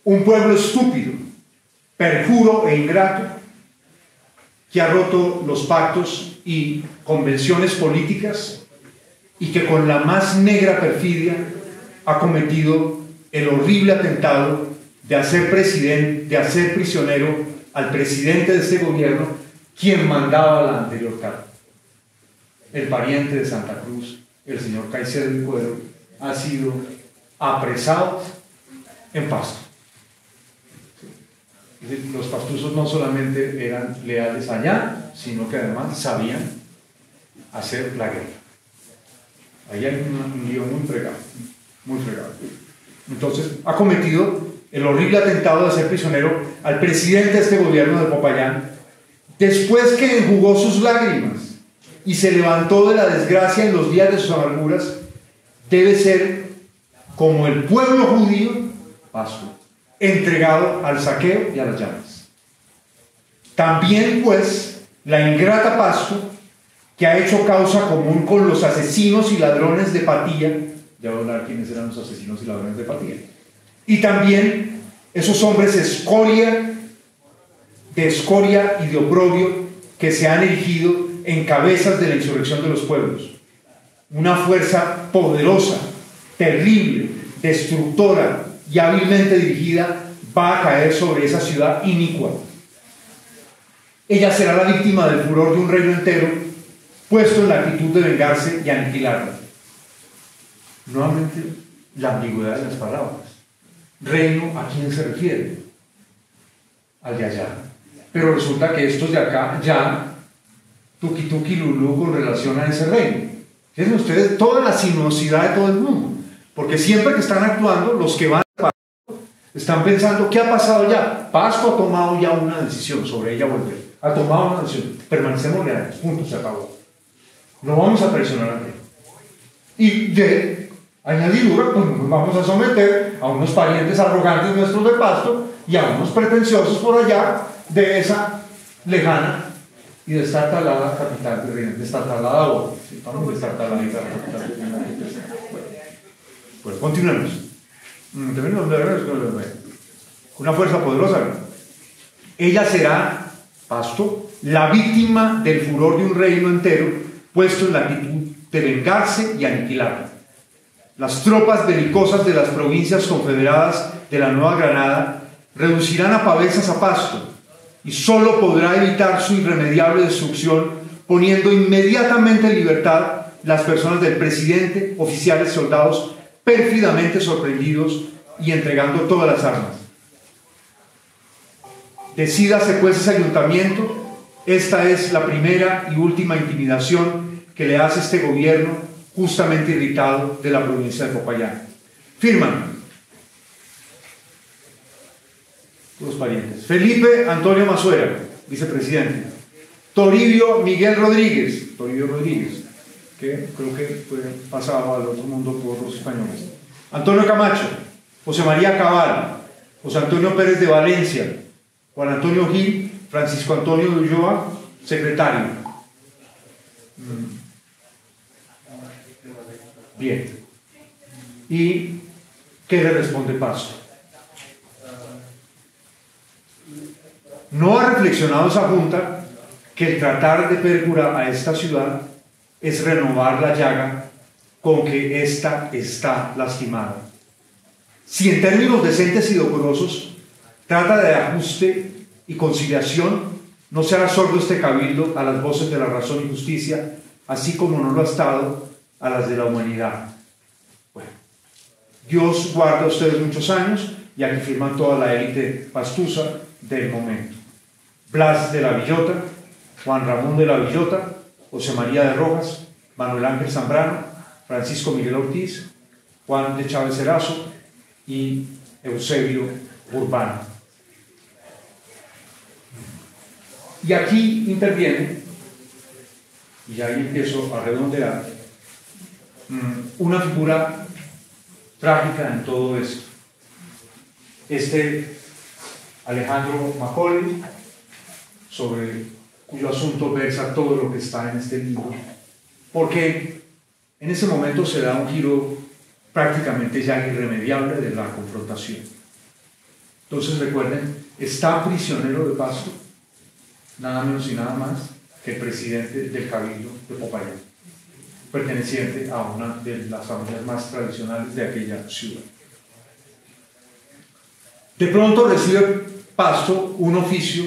Un pueblo estúpido, perjuro e ingrato, que ha roto los pactos y convenciones políticas y que con la más negra perfidia ha cometido el horrible atentado de hacer prisionero al presidente de este gobierno, quien mandaba la anterior carta. El pariente de Santa Cruz, el señor Caicedo y Cuero, ha sido apresado en Pasto. Los pastusos no solamente eran leales allá, sino que además sabían hacer la guerra. Ahí hay un lío muy fregado, muy fregado. Entonces, ha cometido el horrible atentado de hacer prisionero al presidente de este gobierno de Popayán, después que enjugó sus lágrimas y se levantó de la desgracia en los días de sus amarguras. Debe ser como el pueblo judío, Pasto, entregado al saqueo y a las llamas. También pues la ingrata Pasto, que ha hecho causa común con los asesinos y ladrones de Patilla. Ya voy a hablar quiénes eran los asesinos y ladrones de Patilla. Y también esos hombres de escoria y de oprobio que se han erigido en cabezas de la insurrección de los pueblos. Una fuerza poderosa, terrible, destructora y hábilmente dirigida va a caer sobre esa ciudad inicua. Ella será la víctima del furor de un reino entero, puesto en la actitud de vengarse y aniquilarla. Nuevamente, la ambigüedad de las palabras. Reino, ¿a quién se refiere? Al de allá. Pero resulta que estos de acá ya tuki lulú con relación a ese reino. Fíjense ustedes toda la sinuosidad de todo el mundo, porque siempre que están actuando, los que van a Pasto están pensando: ¿qué ha pasado ya? Pasto ha tomado ya una decisión sobre ella volver. Ha tomado una decisión. Permanecemos leales. Punto, se acabó. No vamos a presionar al rey. Y de añadidura, pues nos vamos a someter a unos parientes arrogantes nuestros de Pasto y a unos pretenciosos por allá de esa lejana y destartalada capital de reino, destartalada o vamos a destartalada la capital de reino. Pues continuemos. Una fuerza poderosa. Ella será, Pasto, la víctima del furor de un reino entero, puesto en la actitud de vengarse y aniquilarlo. Las tropas belicosas de las provincias confederadas de la Nueva Granada reducirán a pavesas a Pasto, y solo podrá evitar su irremediable destrucción poniendo inmediatamente en libertad las personas del presidente, oficiales y soldados pérfidamente sorprendidos y entregando todas las armas. Decídase pues ese ayuntamiento. Esta es la primera y última intimidación que le hace este gobierno justamente irritado de la provincia de Popayán. Firman los parientes: Felipe Antonio Mazuera, vicepresidente; Toribio Miguel Rodríguez, que creo que fue pasado al otro mundo por los españoles; Antonio Camacho; José María Cabal; José Antonio Pérez de Valencia; Juan Antonio Gil; Francisco Antonio de Ulloa, secretario. Bien. ¿Y qué le responde Pasto? ¿No ha reflexionado esa junta que el tratar de perjurar a esta ciudad es renovar la llaga con que ésta está lastimada? Si en términos decentes y decorosos trata de ajuste y conciliación, no será sordo este cabildo a las voces de la razón y justicia, así como no lo ha estado a las de la humanidad. Bueno, Dios guarda a ustedes muchos años, y aquí firman toda la élite pastusa del momento: Blas de la Villota, Juan Ramón de la Villota, José María de Rojas, Manuel Ángel Zambrano, Francisco Miguel Ortiz, Juan de Chávez Erazo y Eusebio Urbano. Y aquí interviene, y ahí empiezo a redondear, una figura trágica en todo esto. Alejandro Macaulay, sobre cuyo asunto versa todo lo que está en este libro, porque en ese momento se da un giro prácticamente ya irremediable de la confrontación. Entonces recuerden, está prisionero de Pasto nada menos y nada más que el presidente del Cabildo de Popayán, perteneciente a una de las familias más tradicionales de aquella ciudad. De pronto recibe Pasto un oficio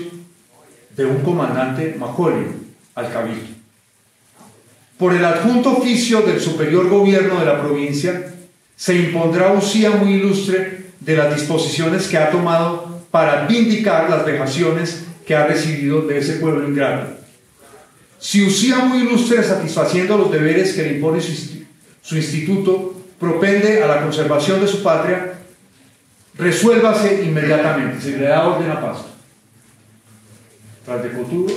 de un comandante Macaulay al Cabildo. Por el adjunto oficio del superior gobierno de la provincia se impondrá usía muy ilustre de las disposiciones que ha tomado para vindicar las vejaciones que ha recibido de ese pueblo ingrato. Si usía muy ilustre, satisfaciendo los deberes que le impone su instituto, propende a la conservación de su patria, resuélvase inmediatamente. Se le da orden a Pasto. Tras de futuro,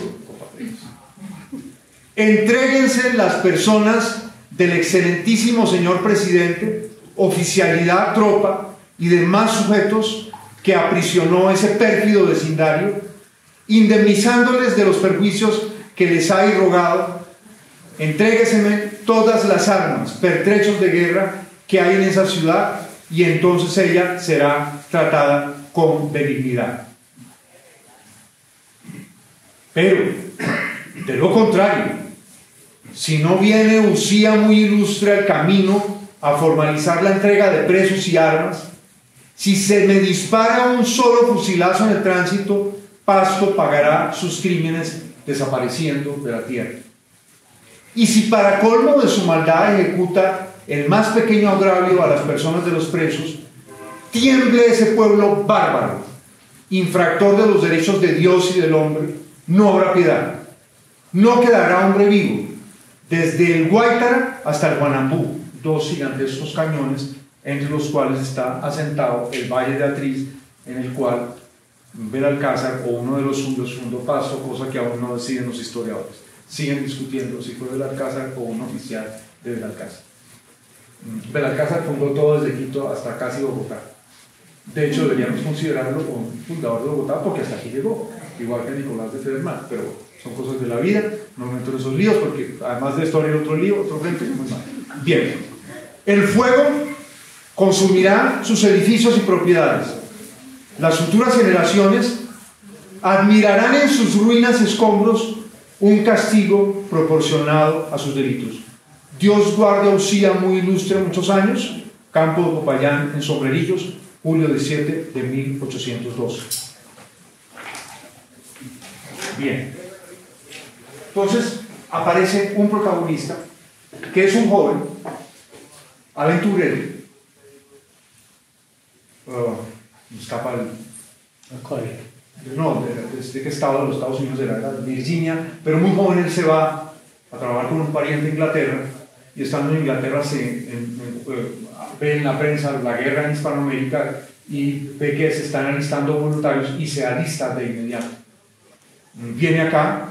entréguense las personas del excelentísimo señor presidente, oficialidad, tropa y demás sujetos que aprisionó ese pérfido vecindario, indemnizándoles de los perjuicios que les ha irrogado. Entrégueseme todas las armas, pertrechos de guerra que hay en esa ciudad, y entonces ella será tratada con benignidad. Pero, de lo contrario, si no viene usía muy ilustre al camino a formalizar la entrega de presos y armas, si se me dispara un solo fusilazo en el tránsito, Pasto pagará sus crímenes desapareciendo de la tierra. Y si para colmo de su maldad ejecuta el más pequeño agravio a las personas de los presos, tiemble ese pueblo bárbaro, infractor de los derechos de Dios y del hombre, no habrá piedad. No quedará hombre vivo, desde el Guaitara hasta el Guanambú, dos gigantescos cañones entre los cuales está asentado el Valle de Atriz, en el cual Belalcázar o uno de los suyos fundó Pasto, cosa que aún no deciden los historiadores. Siguen discutiendo si fue Belalcázar o un oficial de Belalcázar. Belalcázar fundó todo desde Quito hasta casi Bogotá. De hecho, deberíamos considerarlo como un fundador de Bogotá porque hasta aquí llegó, igual que Nicolás de Federman, pero son cosas de la vida, no me meto en esos líos porque además de esto hay otro lío, otro frente, muy mal. Bien, el fuego consumirá sus edificios y propiedades. Las futuras generaciones admirarán en sus ruinas escombros un castigo proporcionado a sus delitos. Dios guarde a Usía muy ilustre muchos años. Campo de Popayán, en Sombrerillos, julio 17 de 1812. Bien. Entonces aparece un protagonista que es un joven aventurero. Me escapa no, ¿de qué estado de los Estados Unidos era? De Virginia, pero muy joven él se va a trabajar con un pariente en Inglaterra, y estando en Inglaterra ve en la prensa la guerra en Hispanoamérica y ve que se están alistando voluntarios y se alista de inmediato. Viene acá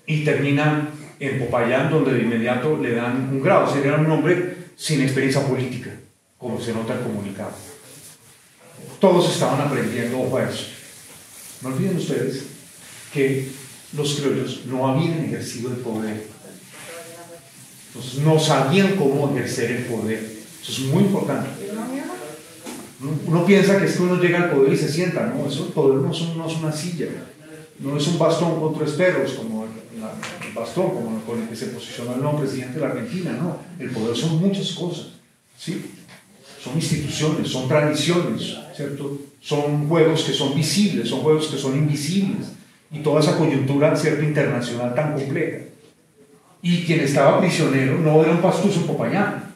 y termina en Popayán, donde de inmediato le dan un grado. Sería un hombre sin experiencia política, como se nota el comunicado. Todos estaban aprendiendo, ojo a eso. No olviden ustedes que los criollos no habían ejercido el poder. Entonces no sabían cómo ejercer el poder. Eso es muy importante. Uno piensa que es que uno llega al poder y se sienta, no, eso, el poder no es una silla, no es un bastón con 3 perros, como el bastón con el que se posicionó el nuevo presidente de la Argentina, no, el poder son muchas cosas, ¿sí? Son instituciones, son tradiciones, ¿cierto? Son juegos que son visibles, son juegos que son invisibles, y toda esa coyuntura, ¿cierto?, internacional tan compleja. Y quien estaba prisionero no era un pastuso en Popayán.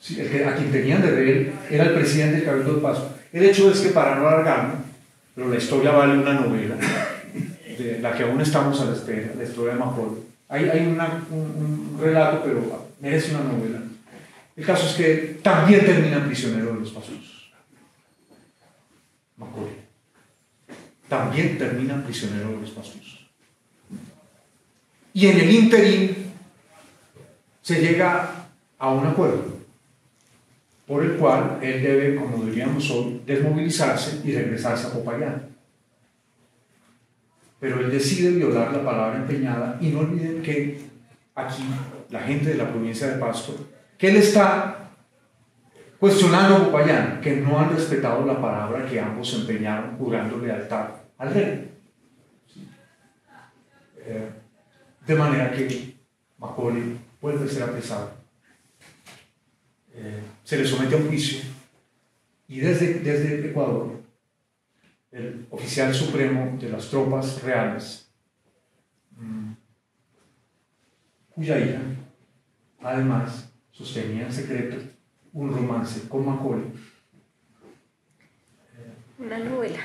Sí, a quien tenían de rehén era el presidente del Cabildo de Pasto. El hecho es que, para no alargarme, pero la historia vale una novela, de la que aún estamos a la espera, la historia de Macaulay. Hay un relato, pero merece una novela. El caso es que también termina prisionero de los pastusos. Macaulay también termina prisionero de los pastusos. Y en el ínterin se llega a un acuerdo por el cual él debe, como diríamos hoy, desmovilizarse y regresarse a Popayán. Pero él decide violar la palabra empeñada, y no olviden que aquí la gente de la provincia de Pasto, que él está cuestionando a Popayán, que no han respetado la palabra que ambos empeñaron jurando lealtad al rey. De manera que Macaulay vuelve a ser apresado. Se le somete a un juicio, y desde Ecuador el oficial supremo de las tropas reales, cuya hija además sostenía en secreto un romance con Macaulay. Una novela.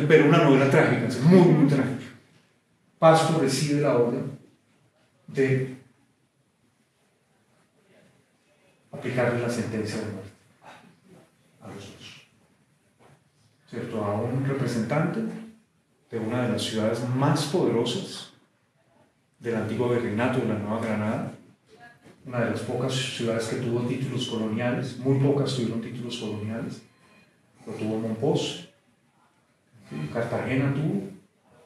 Pero una novela trágica, es muy, muy trágica. Pasto recibe la orden de aplicarle la sentencia de muerte a los dos, ¿cierto? A un representante de una de las ciudades más poderosas del antiguo virreinato de la Nueva Granada, una de las pocas ciudades que tuvo títulos coloniales. Muy pocas tuvieron títulos coloniales. Lo tuvo Monpós, ¿sí? Cartagena tuvo,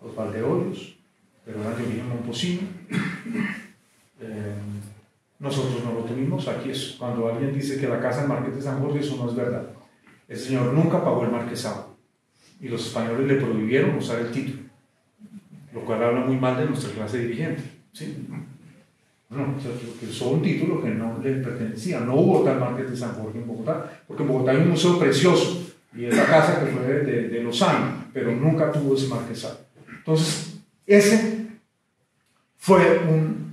los Valdeorios, pero eran de origen momposino. Nosotros no lo tuvimos. Aquí es cuando alguien dice que la casa del Marqués de San Jorge, eso no es verdad. El señor nunca pagó el marquesado, y los españoles le prohibieron usar el título, lo cual habla muy mal de nuestra clase dirigente, ¿sí? No, que usó un título que no le pertenecía. No hubo tal Marqués de San Jorge en Bogotá, porque en Bogotá hay un museo precioso, y es la casa que fue de Lozano, pero nunca tuvo ese marquesado. Entonces, ese fue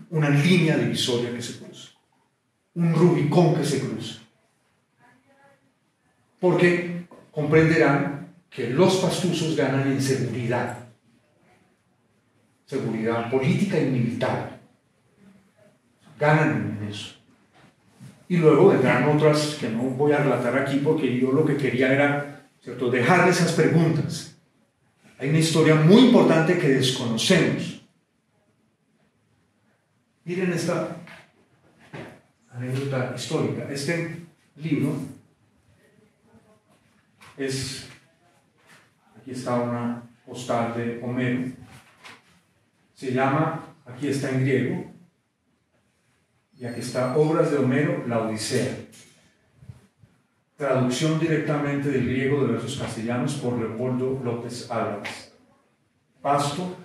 una línea divisoria que se cruza, un Rubicón que se cruza, porque comprenderán que los pastusos ganan en seguridad política y militar, ganan en eso. Y luego vendrán otras que no voy a relatar aquí, porque yo lo que quería era, ¿cierto?, dejar esas preguntas. Hay una historia muy importante que desconocemos. Miren esta anécdota histórica. Este libro aquí está una postal de Homero. Se llama, aquí está en griego, y aquí está Obras de Homero, la Odisea. Traducción directamente del griego de versos castellanos por Leopoldo López Álvarez. Pasto,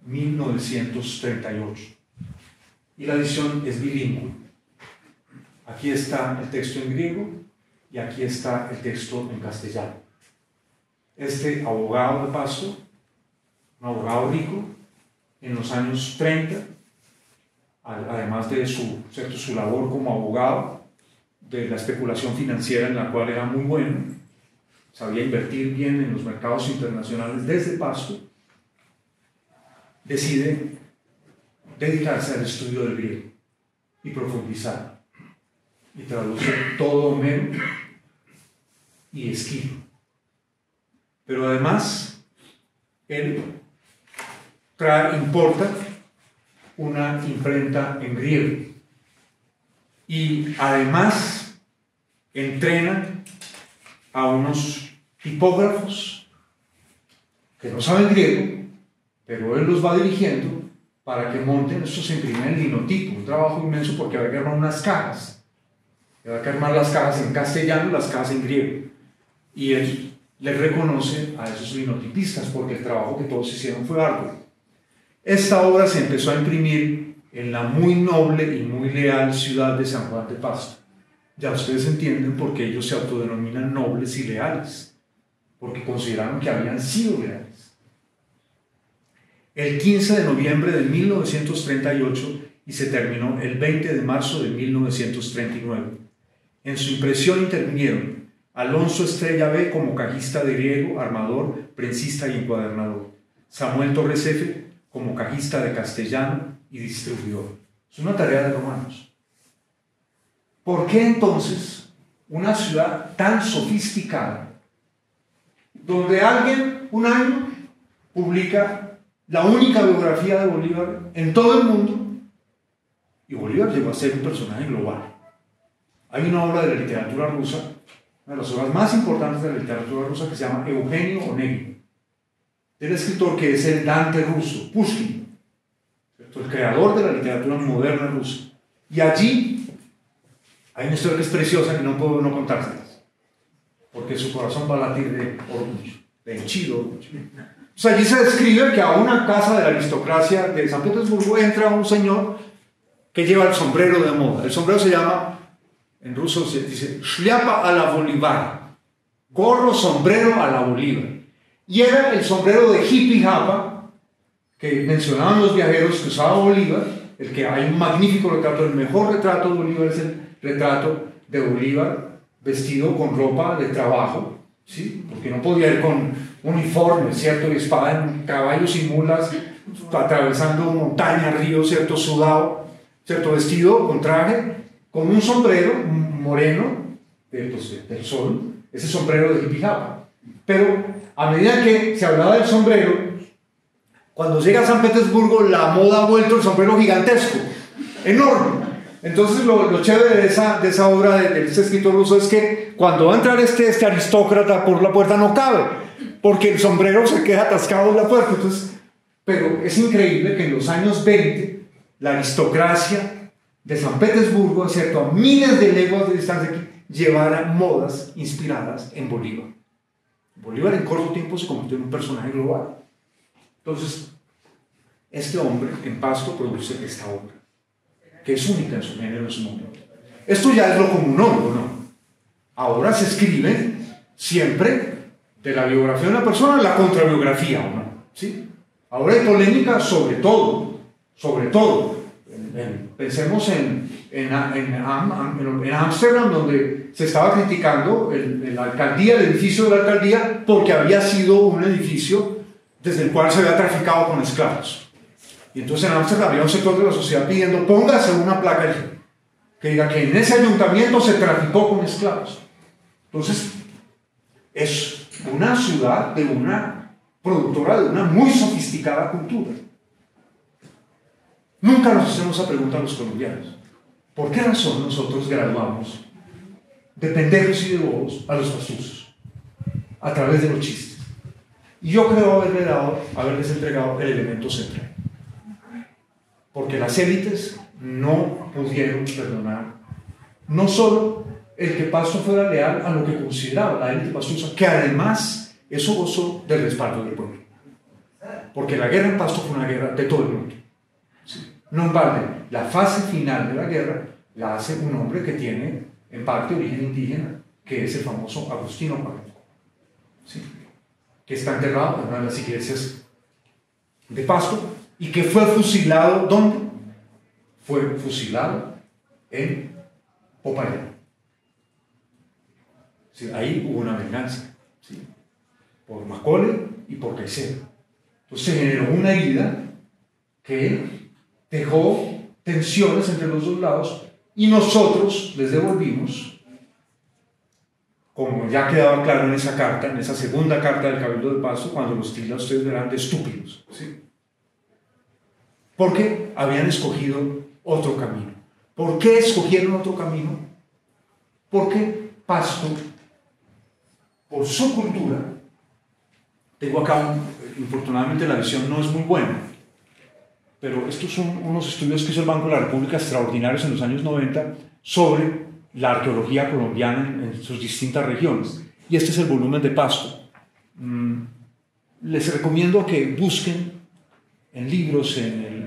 1938. Y la edición es bilingüe. Aquí está el texto en griego y aquí está el texto en castellano. Este abogado de Pasto, un abogado rico, en los años 30, además de su labor como abogado de la especulación financiera, en la cual era muy bueno, sabía invertir bien en los mercados internacionales desde Pasto, decide dedicarse al estudio del griego y profundizar, y traduce todo Homero y Esquilo. Pero además, él importa una imprenta en griego y además entrena a unos tipógrafos que no saben griego, pero él los va dirigiendo para que monten. Esto se imprime en linotipo, un trabajo inmenso, porque había que armar unas cajas. Había que armar las cajas en castellano, las cajas en griego. Y él les reconoce a esos linotipistas, porque el trabajo que todos hicieron fue arduo. Esta obra se empezó a imprimir en la muy noble y muy leal ciudad de San Juan de Pasto. Ya ustedes entienden por qué ellos se autodenominan nobles y leales, porque consideraron que habían sido leales. El 15 de noviembre de 1938 y se terminó el 20 de marzo de 1939. En su impresión intervinieron Alonso Estrella B como cajista de griego, armador, prensista y encuadernador, Samuel Torres F como cajista de castellano y distribuidor. Es una tarea de romanos. ¿Por qué entonces una ciudad tan sofisticada, donde alguien un año publica la única biografía de Bolívar en todo el mundo, y Bolívar llegó a ser un personaje global? Hay una obra de la literatura rusa, una de las obras más importantes de la literatura rusa, que se llama Eugenio Onegin, del escritor que es el Dante ruso, Pushkin, ¿cierto? El creador de la literatura moderna rusa. Y allí hay una historia que es preciosa, que no puedo no contárselas, porque su corazón va a latir de orgullo, de henchido orgullo. O sea, allí se describe que a una casa de la aristocracia de San Petersburgo entra un señor que lleva el sombrero de moda. El sombrero se llama, en ruso se dice, shliapa a la Bolívar, gorro, sombrero a la Bolívar. Y era el sombrero de hippie japa que mencionaban los viajeros que usaba Bolívar. El que hay un magnífico retrato, el mejor retrato de Bolívar es el retrato de Bolívar vestido con ropa de trabajo, ¿sí? Porque no podía ir con uniforme, ¿cierto? Y espada en caballos y mulas, atravesando montañas, ríos, ¿cierto? Sudado, ¿cierto? Vestido con traje, con un sombrero moreno del sol, ese sombrero de hippie japa. Pero a medida que se hablaba del sombrero, cuando llega a San Petersburgo, la moda ha vuelto el sombrero gigantesco, enorme. Entonces lo chévere de esa obra de este escritor ruso es que cuando va a entrar este aristócrata por la puerta no cabe, porque el sombrero se queda atascado en la puerta. Entonces, pero es increíble que en los años 20 la aristocracia de San Petersburgo, ¿cierto?, a miles de leguas de distancia aquí, llevara modas inspiradas en Bolívar. Bolívar en corto tiempo se convirtió en un personaje global. Entonces, este hombre en Pasto produce esta obra, que es única en su género en su momento. Esto ya es lo común, ¿no? Ahora se escribe siempre de la biografía de una persona la contrabiografía, ¿o no? ¿Sí? Ahora hay polémica sobre todo. Pensemos en Ámsterdam, donde se estaba criticando la alcaldía, el edificio de la alcaldía, porque había sido un edificio desde el cual se había traficado con esclavos. Y entonces en Ámsterdam había un sector de la sociedad pidiendo, póngase una placa allí, que diga que en ese ayuntamiento se traficó con esclavos. Entonces, es una ciudad de una productora de una muy sofisticada cultura. Nunca nos hacemos esa pregunta a los colombianos. ¿Por qué razón nosotros graduamos de pendejos y de bobos a los pastusos? A través de los chistes. Y yo creo haberles entregado el elemento central. Porque las élites no pudieron perdonar, no solo el que Pasto fuera leal a lo que consideraba la élite pastusa, que además eso gozó del respaldo del pueblo. Porque la guerra en Pasto fue una guerra de todo el mundo. ¿Sí? No en balde, la fase final de la guerra la hace un hombre que tiene en parte origen indígena, que es el famoso Agustino Palenco, ¿sí? Que está enterrado en una de las iglesias de Pasto y que fue fusilado. ¿Dónde? Fue fusilado en Popayán. Sí, ahí hubo una venganza. ¿sí? Por Macaulay y por Caicedo. Entonces se generó una herida que dejó tensiones entre los dos lados y nosotros les devolvimos, como ya quedaba claro en esa carta, en esa segunda carta del Cabildo de Pasto, cuando los tilda ustedes eran de estúpidos, ¿sí? Porque habían escogido otro camino. ¿Por qué escogieron otro camino? Porque Pasto, por su cultura, tengo acá, infortunadamente la visión no es muy buena, pero estos son unos estudios que hizo el Banco de la República extraordinarios en los años 90 sobre la arqueología colombiana en sus distintas regiones. Y este es el volumen de Pasto. Les recomiendo que busquen en libros, en el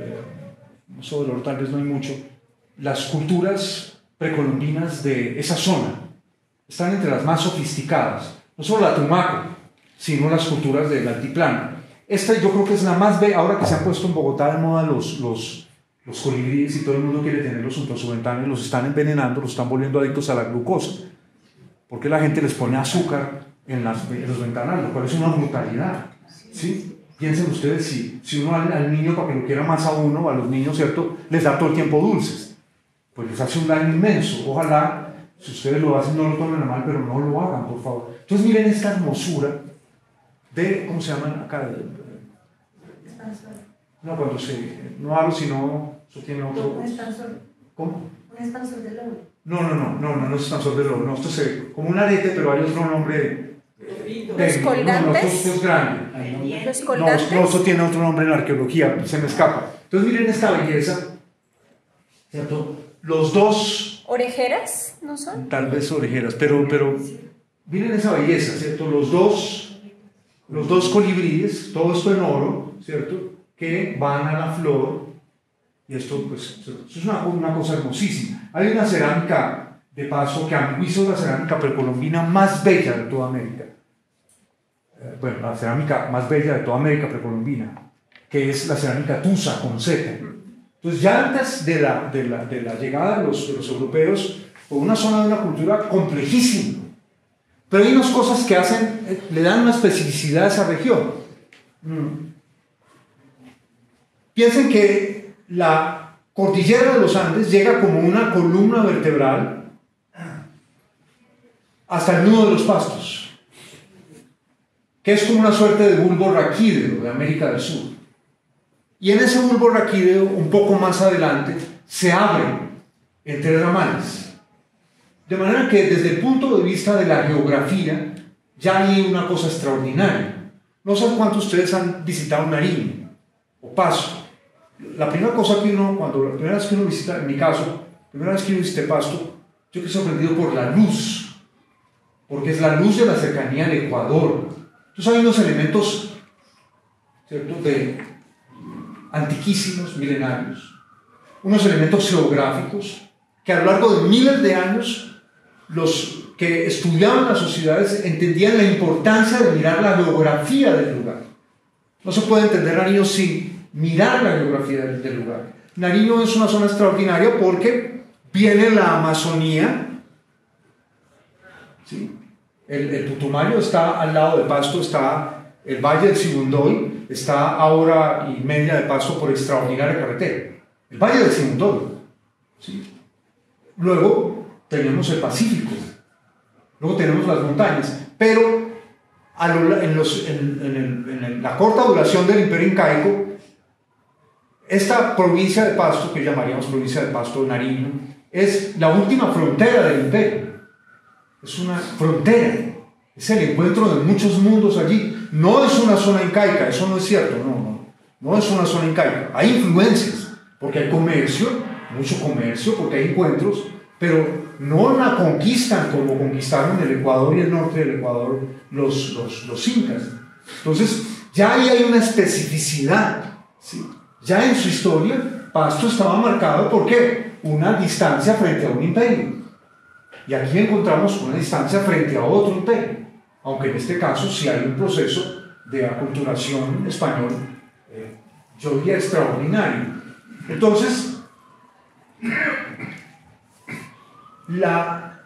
Museo del Oro tal vez no hay mucho, las culturas precolombinas de esa zona. Están entre las más sofisticadas, no solo la Tumaco, sino las culturas del altiplano. Esta yo creo que es la más bella, ahora que se han puesto en Bogotá de moda los colibríes y todo el mundo quiere tenerlos junto a su ventana y los están envenenando, los están volviendo adictos a la glucosa, porque la gente les pone azúcar en los ventanales, lo cual es una brutalidad, ¿sí? Piensen ustedes si uno al niño, para que lo quiera más a uno, a los niños, ¿cierto?, les da todo el tiempo dulces, pues les hace un daño inmenso. Ojalá, si ustedes lo hacen, no lo tomen a mal, pero no lo hagan, por favor. Entonces miren esta hermosura de, ¿cómo se llaman acá? No, cuando se, no hablo, sino, eso tiene otro... Un estansor. ¿Cómo? Un estansor de lobo. No es estansor de lobo, no, esto se, como un arete, pero hay otro nombre... ¿Los colgantes? No, esto es grande. ¿Los colgantes? No, esto tiene otro nombre en la arqueología, se me escapa. Entonces miren esta belleza, ¿cierto? Los dos... ¿Orejeras? ¿No son? Tal vez orejeras, pero miren esa belleza, ¿cierto? Los dos colibríes, todo esto en oro, ¿cierto?, que van a la flor, y esto pues es una cosa hermosísima. Hay una cerámica de Pasto que a mi juicio es la cerámica precolombina más bella de toda América. Bueno, la cerámica más bella de toda América precolombina, que es la cerámica Tusa con Z. Entonces ya antes de la llegada de los europeos, fue una zona de una cultura complejísima, pero hay unas cosas que le dan una especificidad a esa región. Piensen que la cordillera de los Andes llega como una columna vertebral hasta el nudo de los Pastos, que es como una suerte de bulbo raquídeo de América del Sur. Y en ese bulbo raquídeo, un poco más adelante, se abre en tres ramales. De manera que desde el punto de vista de la geografía, ya hay una cosa extraordinaria. No sé cuántos de ustedes han visitado Nariño o Pasto. La primera cosa que la primera vez que uno visita, en mi caso, la primera vez que yo visité Pasto, yo quedé sorprendido por la luz, porque es la luz de la cercanía al Ecuador. Entonces hay unos elementos, ¿cierto?, antiquísimos, milenarios, unos elementos geográficos que a lo largo de miles de años los que estudiaban las sociedades entendían la importancia de mirar la geografía del lugar. No se puede entender Nariño sin mirar la geografía del lugar. Nariño es una zona extraordinaria porque viene la Amazonía, ¿sí? El Putumayo está al lado de Pasto, está el Valle del Sibundoy, está a hora y media de Pasto por extraordinaria carretera. El Valle del Sibundoy, ¿sí? Luego tenemos el Pacífico, luego tenemos las montañas, pero en la corta duración del Imperio Incaico, esta provincia de Pasto, que llamaríamos provincia de Pasto, Nariño, es la última frontera del imperio. Es una frontera, es el encuentro de muchos mundos allí. No es una zona incaica, eso no es cierto, no es una zona incaica. Hay influencias, porque hay comercio, mucho comercio, porque hay encuentros, pero no la conquistan como conquistaron el Ecuador y el norte del Ecuador los incas. Entonces, ya ahí hay una especificidad, ¿sí? Ya en su historia, Pasto estaba marcado por ¿qué? Una distancia frente a un imperio. Y aquí encontramos una distancia frente a otro imperio, aunque en este caso sí hay un proceso de aculturación español, yo diría extraordinario. Entonces, la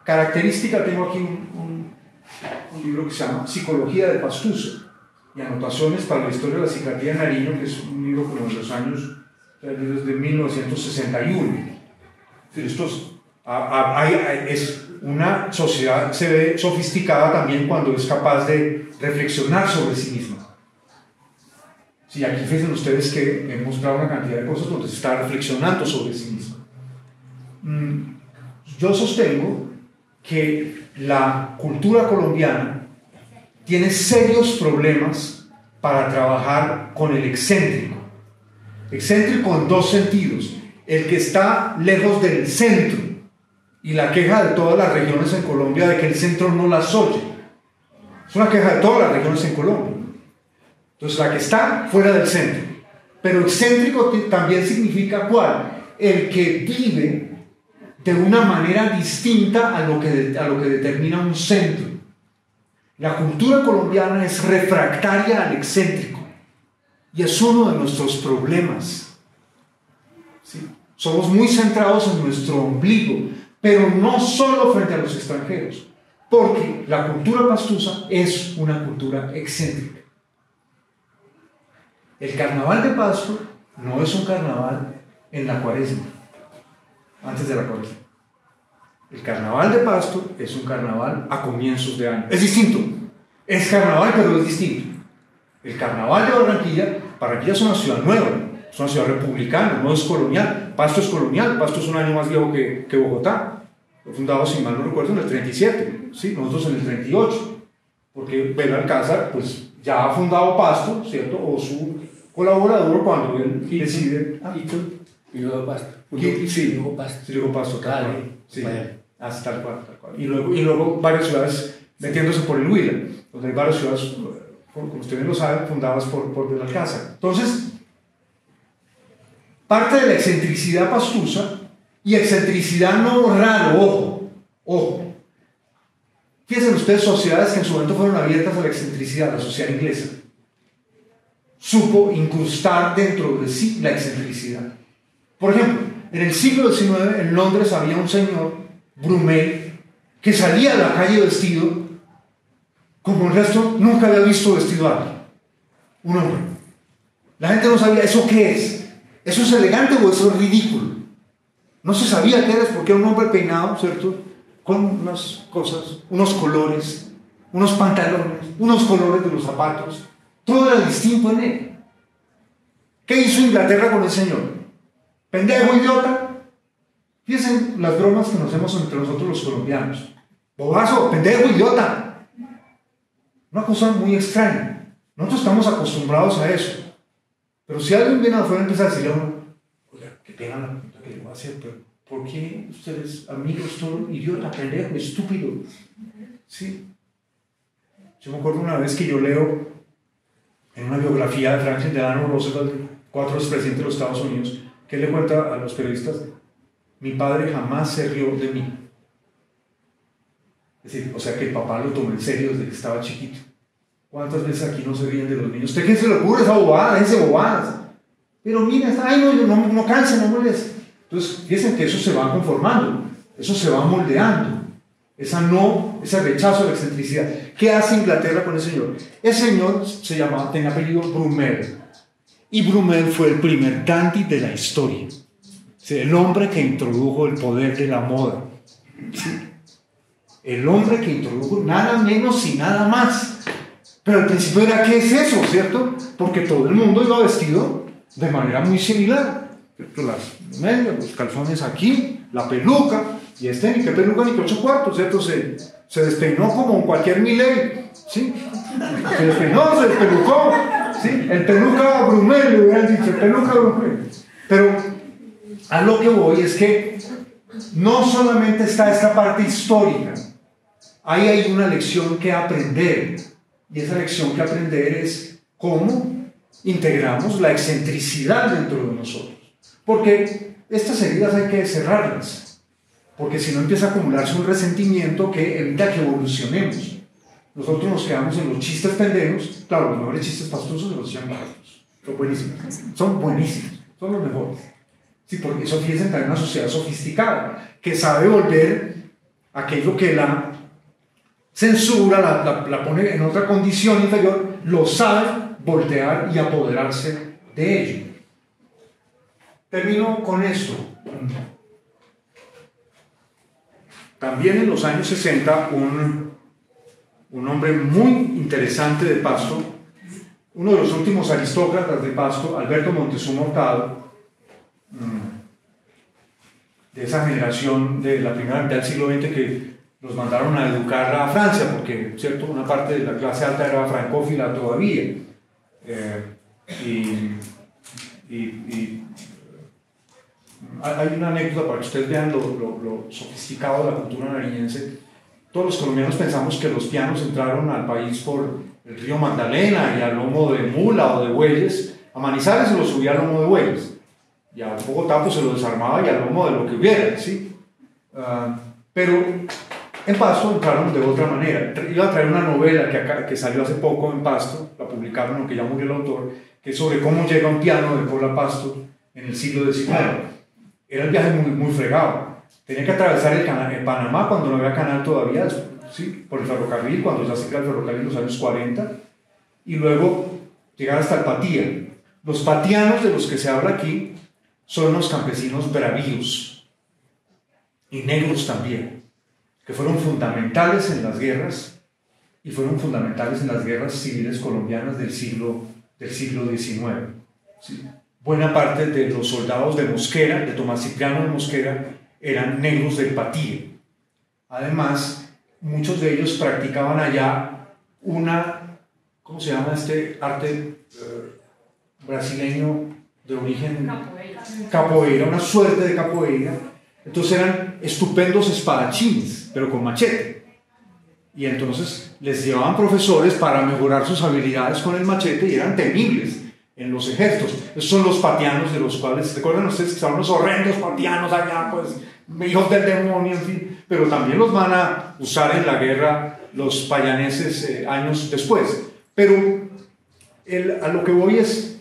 característica, tengo aquí un libro que se llama Psicología de Pastusa y Anotaciones para la Historia de la Psiquiatría en Nariño, que es un libro como de los años desde 1961. Esto es una sociedad, se ve sofisticada también cuando es capaz de reflexionar sobre sí misma. Sí, aquí fíjense ustedes que he mostrado una cantidad de cosas donde se está reflexionando sobre sí misma. Yo sostengo que la cultura colombiana tiene serios problemas para trabajar con el excéntrico. Excéntrico en dos sentidos: el que está lejos del centro, y la queja de todas las regiones en Colombia de que el centro no las oye. Es una queja de todas las regiones en Colombia. Entonces, la que está fuera del centro. Pero excéntrico también significa ¿cuál? El que vive de una manera distinta a lo que determina un centro. La cultura colombiana es refractaria al excéntrico y es uno de nuestros problemas. ¿Sí? Somos muy centrados en nuestro ombligo, pero no solo frente a los extranjeros, porque la cultura pastusa es una cultura excéntrica. El carnaval de Pasto no es un carnaval en la Cuaresma, antes de la Cuaresma. El carnaval de Pasto es un carnaval a comienzos de año. Es distinto. Es carnaval, pero es distinto. El carnaval de Barranquilla es una ciudad nueva, es una ciudad republicana, no es colonial. Pasto es colonial, Pasto es un año más viejo que Bogotá. Fue fundado, si mal no recuerdo, en el 37, ¿sí? Nosotros en el 38, porque Belalcázar pues ya ha fundado Pasto, ¿cierto? O su colaborador cuando él decide... Y luego Pasto. Sí, luego Pasto, tal cual. Sí, hasta tal cual. Y luego varias ciudades metiéndose por el Huila, donde hay varias ciudades, como ustedes lo saben, fundadas por Belalcázar. Entonces, parte de la excentricidad pastusa, y excentricidad no raro, ojo. Fíjense ustedes, sociedades que en su momento fueron abiertas a la excentricidad, la sociedad inglesa, supo incrustar dentro de sí la excentricidad. Por ejemplo, en el siglo XIX en Londres había un señor, Brummel, que salía a la calle vestido como el resto nunca había visto vestido a alguien. Un hombre. La gente no sabía, ¿eso qué es? ¿Eso es elegante o eso es ridículo? No se sabía qué era, porque era un hombre peinado, ¿cierto? Con unas cosas, unos colores, unos pantalones, unos colores de los zapatos. Todo era distinto en él. ¿Qué hizo Inglaterra con el señor? Pendejo, idiota. Fíjense las bromas que nos hacemos entre nosotros los colombianos. Bobazo, pendejo, idiota. Una cosa muy extraña. Nosotros estamos acostumbrados a eso. Pero si alguien viene afuera y empieza a decirle a uno, oiga, qué pena la pregunta que le voy a hacer, pero ¿por qué ustedes, amigos, son idiota, pendejo, estúpido? Sí. Yo me acuerdo una vez que yo leo en una biografía de Franklin Delano Roosevelt, 4 expresidentes de los Estados Unidos, que le cuenta a los periodistas: mi padre jamás se rió de mí. Es decir, o sea que el papá lo tomó en serio desde que estaba chiquito. ¿Cuántas veces aquí no se ríen de los niños? ¿Usted qué se le ocurre esa bobada? Déjense bobadas. Pero mira, ay, no canse, no moleste. Entonces, fíjense que eso se va conformando, eso se va moldeando. Ese rechazo a la excentricidad. ¿Qué hace Inglaterra con el señor? El señor se llamaba, tenía apellido Brummel. Y Brummel fue el primer dandy de la historia. ¿Sí? El hombre que introdujo el poder de la moda. ¿Sí? El hombre que introdujo nada menos y nada más. Pero al principio era, ¿qué es eso? ¿Cierto? Porque todo el mundo iba vestido de manera muy similar. Las medias, los calzones aquí, la peluca, y ni qué peluca ni qué 8 cuartos, ¿cierto? Se despeinó como en cualquier Milei, ¿sí? Se despeinó, se despelucó, ¿sí? El peluca Brummel, le hubieran dicho, el peluca Brummel. Pero a lo que voy es que no solamente está esta parte histórica, ahí hay una lección que aprender, y esa lección que aprender es cómo integramos la excentricidad dentro de nosotros. Porque estas heridas hay que cerrarlas, porque si no empieza a acumularse un resentimiento que evita que evolucionemos. Nosotros nos quedamos en los chistes pendejos. Claro, los mejores chistes pastosos se los llaman pastos. Son buenísimos, son los mejores. Sí, porque eso fíjense también una sociedad sofisticada, que sabe volver aquello que la censura, la pone en otra condición inferior, lo saben voltear y apoderarse de ello. Termino con esto. También en los años 60, un hombre muy interesante de Pasto, uno de los últimos aristócratas de Pasto, Alberto Montezuma Hurtado, de esa generación de la primera mitad del siglo XX que los mandaron a educar a Francia, porque, ¿cierto?, una parte de la clase alta era francófila todavía. Hay una anécdota para que ustedes vean lo sofisticado de la cultura nariñense. Todos los colombianos pensamos que los pianos entraron al país por el río Magdalena y a lomo de mula o de bueyes. A Manizales se lo subía a lomo de bueyes, y a Bogotá pues se lo desarmaba y a lomo de lo que hubiera, ¿sí? Pero en Pasto entraron de otra manera. Iba a traer una novela que salió hace poco en Pasto, la publicaron, aunque ya murió el autor, que es sobre cómo llega un piano de cola a Pasto en el siglo XIX. Era el viaje muy fregado. Tenía que atravesar el canal en Panamá cuando no había canal todavía, ¿sí?, por el ferrocarril, cuando ya se crea el ferrocarril en los años 40, y luego llegar hasta el Patía. Los patianos de los que se habla aquí son los campesinos bravíos y negros también, que fueron fundamentales en las guerras y fueron fundamentales en las guerras civiles colombianas del siglo XIX. ¿Sí? Buena parte de los soldados de Mosquera, de Tomás Cipriano de Mosquera, eran negros del Patía. Además, muchos de ellos practicaban allá ¿cómo se llama este arte brasileño de origen? Capoeira, una suerte de capoeira. Entonces eran estupendos espadachines, pero con machete. Y entonces les llevaban profesores para mejorar sus habilidades con el machete y eran temibles en los ejércitos. Esos son los patianos de los cuales, ¿recuerdan ustedes que estaban los horrendos patianos allá, pues, hijos del demonio, en fin? Pero también los van a usar en la guerra los payaneses años después. Pero a lo que voy es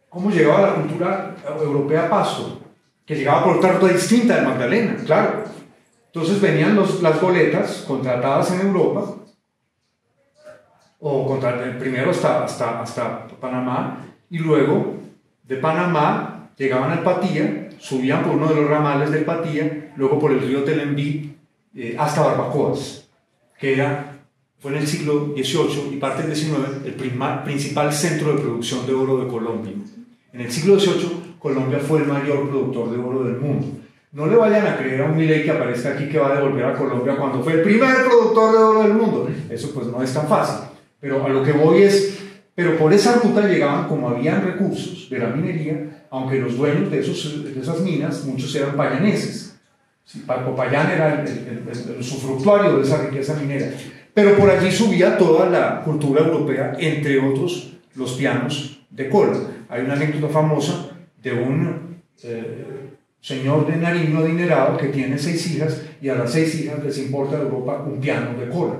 cómo llegaba la cultura europea a Pasto, que llegaba por otra ruta distinta de Magdalena, claro. Entonces venían las goletas contratadas en Europa, o primero hasta Panamá, y luego de Panamá llegaban al Patía, subían por uno de los ramales del Patía, luego por el río Telembí hasta Barbacoas, que fue en el siglo XVIII y parte del XIX el principal centro de producción de oro de Colombia. En el siglo XVIII Colombia fue el mayor productor de oro del mundo. No le vayan a creer a un Milei que aparezca aquí que va a devolver a Colombia cuando fue el primer productor de oro del mundo. Eso pues no es tan fácil. Pero a lo que voy es, pero por esa ruta llegaban, como habían recursos de la minería, aunque los dueños de esas minas, muchos eran payaneses. ¿Sí? Popayán era el usufructuario de esa riqueza minera. Pero por allí subía toda la cultura europea, entre otros los pianos de cola. Hay una anécdota famosa de un señor de Nariño adinerado que tiene 6 hijas y a las 6 hijas les importa de Europa un piano de cola,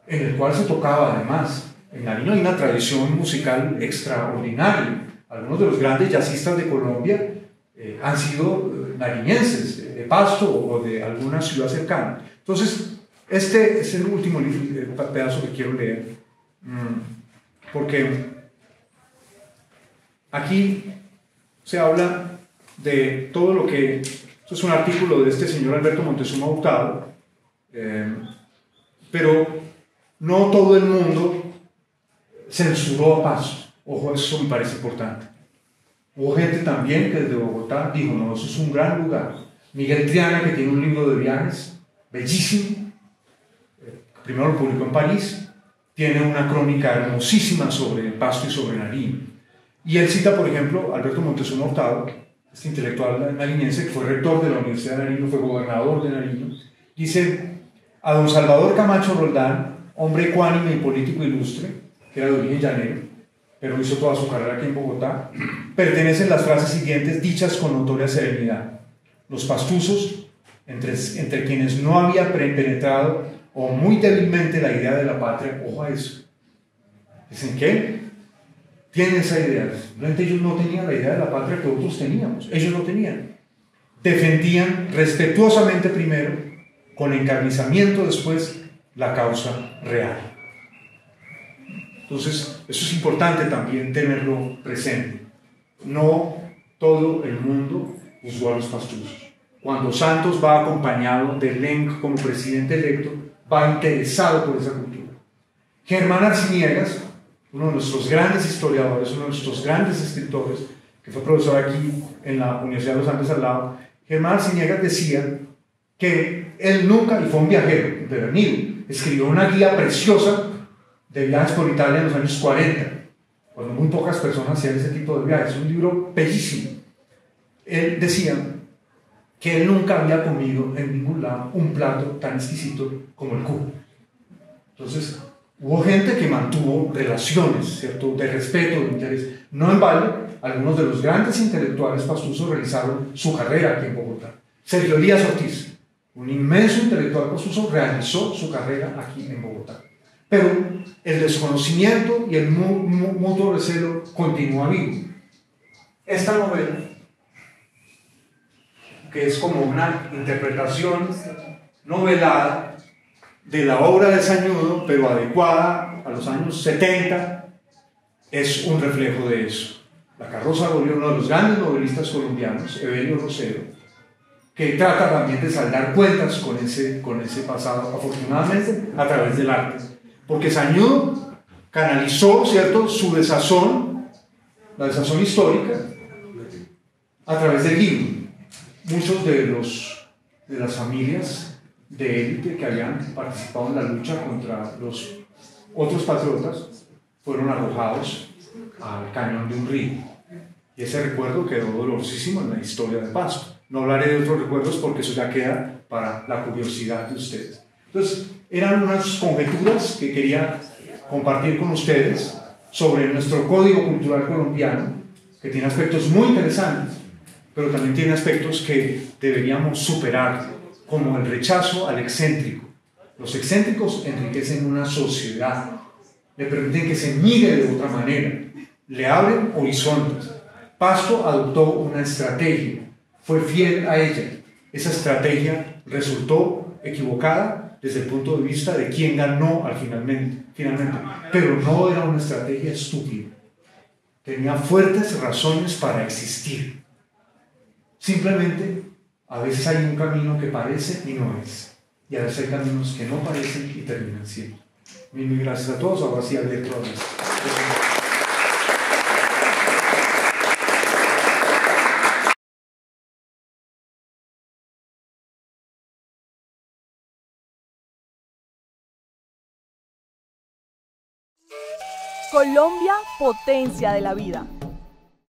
en el cual se tocaba además. En Nariño hay una tradición musical extraordinaria. Algunos de los grandes jazzistas de Colombia han sido nariñenses, de Pasto o de alguna ciudad cercana. Entonces, este es el último pedazo que quiero leer, porque aquí se habla de todo lo que... Esto es un artículo de este señor Alberto Montezuma Hurtado, pero no todo el mundo censuró a Pasto. Ojo, eso me parece importante. Hubo gente también que desde Bogotá dijo, no, eso es un gran lugar. Miguel Triana, que tiene un libro de viajes bellísimo, primero lo publicó en París, tiene una crónica hermosísima sobre Pasto y sobre Nariño. Y él cita, por ejemplo, a Alberto Montezuma Hurtado, este intelectual nariñense que fue rector de la Universidad de Nariño, fue gobernador de Nariño. Dice, a don Salvador Camacho Roldán, hombre ecuánime y político ilustre, que era de origen llanero, pero hizo toda su carrera aquí en Bogotá, pertenecen las frases siguientes dichas con notoria serenidad. Los pastuzos, entre quienes no había penetrado o muy débilmente la idea de la patria, ojo a eso. Dicen que tienen esa idea. Realmente ellos no tenían la idea de la patria que otros teníamos. Ellos no tenían. Defendían respetuosamente primero, con encarnizamiento después, la causa real. Entonces, eso es importante también tenerlo presente. No todo el mundo juzgó a los pastusos. Cuando Santos va acompañado de Lenk como presidente electo, va interesado por esa cultura. Germán Arciniegas, uno de nuestros grandes historiadores, uno de nuestros grandes escritores, que fue profesor aquí en la Universidad de los Andes al lado, Germán Arciniegas decía que él nunca, y fue un viajero empedernido, escribió una guía preciosa de viajes por Italia en los años 40, cuando muy pocas personas hacían ese tipo de viajes, un libro bellísimo. Él decía que él nunca había comido en ningún lado un plato tan exquisito como el cubo. Entonces, hubo gente que mantuvo relaciones, ¿cierto?, de respeto, de interés. No en balde, algunos de los grandes intelectuales pastusos realizaron su carrera aquí en Bogotá. Sergio Elías Ortiz, un inmenso intelectual pastuso, realizó su carrera aquí en Bogotá. Pero el desconocimiento y el mutuo recelo continúa vivo. Esta novela, que es como una interpretación novelada de la obra de Sañudo, pero adecuada a los años 70, es un reflejo de eso. La Carroza de Bolívar, uno de los grandes novelistas colombianos, Evelio Rosero, que trata también de saldar cuentas con ese pasado, afortunadamente, a través del arte. Porque Sañudo canalizó, ¿cierto?, su desazón, la desazón histórica, a través del libro. Muchos de las familias de élite que habían participado en la lucha contra los otros patriotas fueron arrojados al cañón de un río. Y ese recuerdo quedó dolorosísimo en la historia de Pasto. No hablaré de otros recuerdos porque eso ya queda para la curiosidad de ustedes. Entonces, eran unas conjeturas que quería compartir con ustedes sobre nuestro código cultural colombiano, que tiene aspectos muy interesantes, pero también tiene aspectos que deberíamos superar, como el rechazo al excéntrico. Los excéntricos enriquecen una sociedad, le permiten que se mire de otra manera, le abren horizontes. Pasto adoptó una estrategia, fue fiel a ella. Esa estrategia resultó equivocada desde el punto de vista de quién ganó finalmente, pero no era una estrategia estúpida. Tenía fuertes razones para existir. Simplemente, a veces hay un camino que parece y no es. Y a veces hay caminos que no parecen y terminan siendo. Mil gracias a todos. Ahora sí, abierto a las... Colombia, potencia de la vida.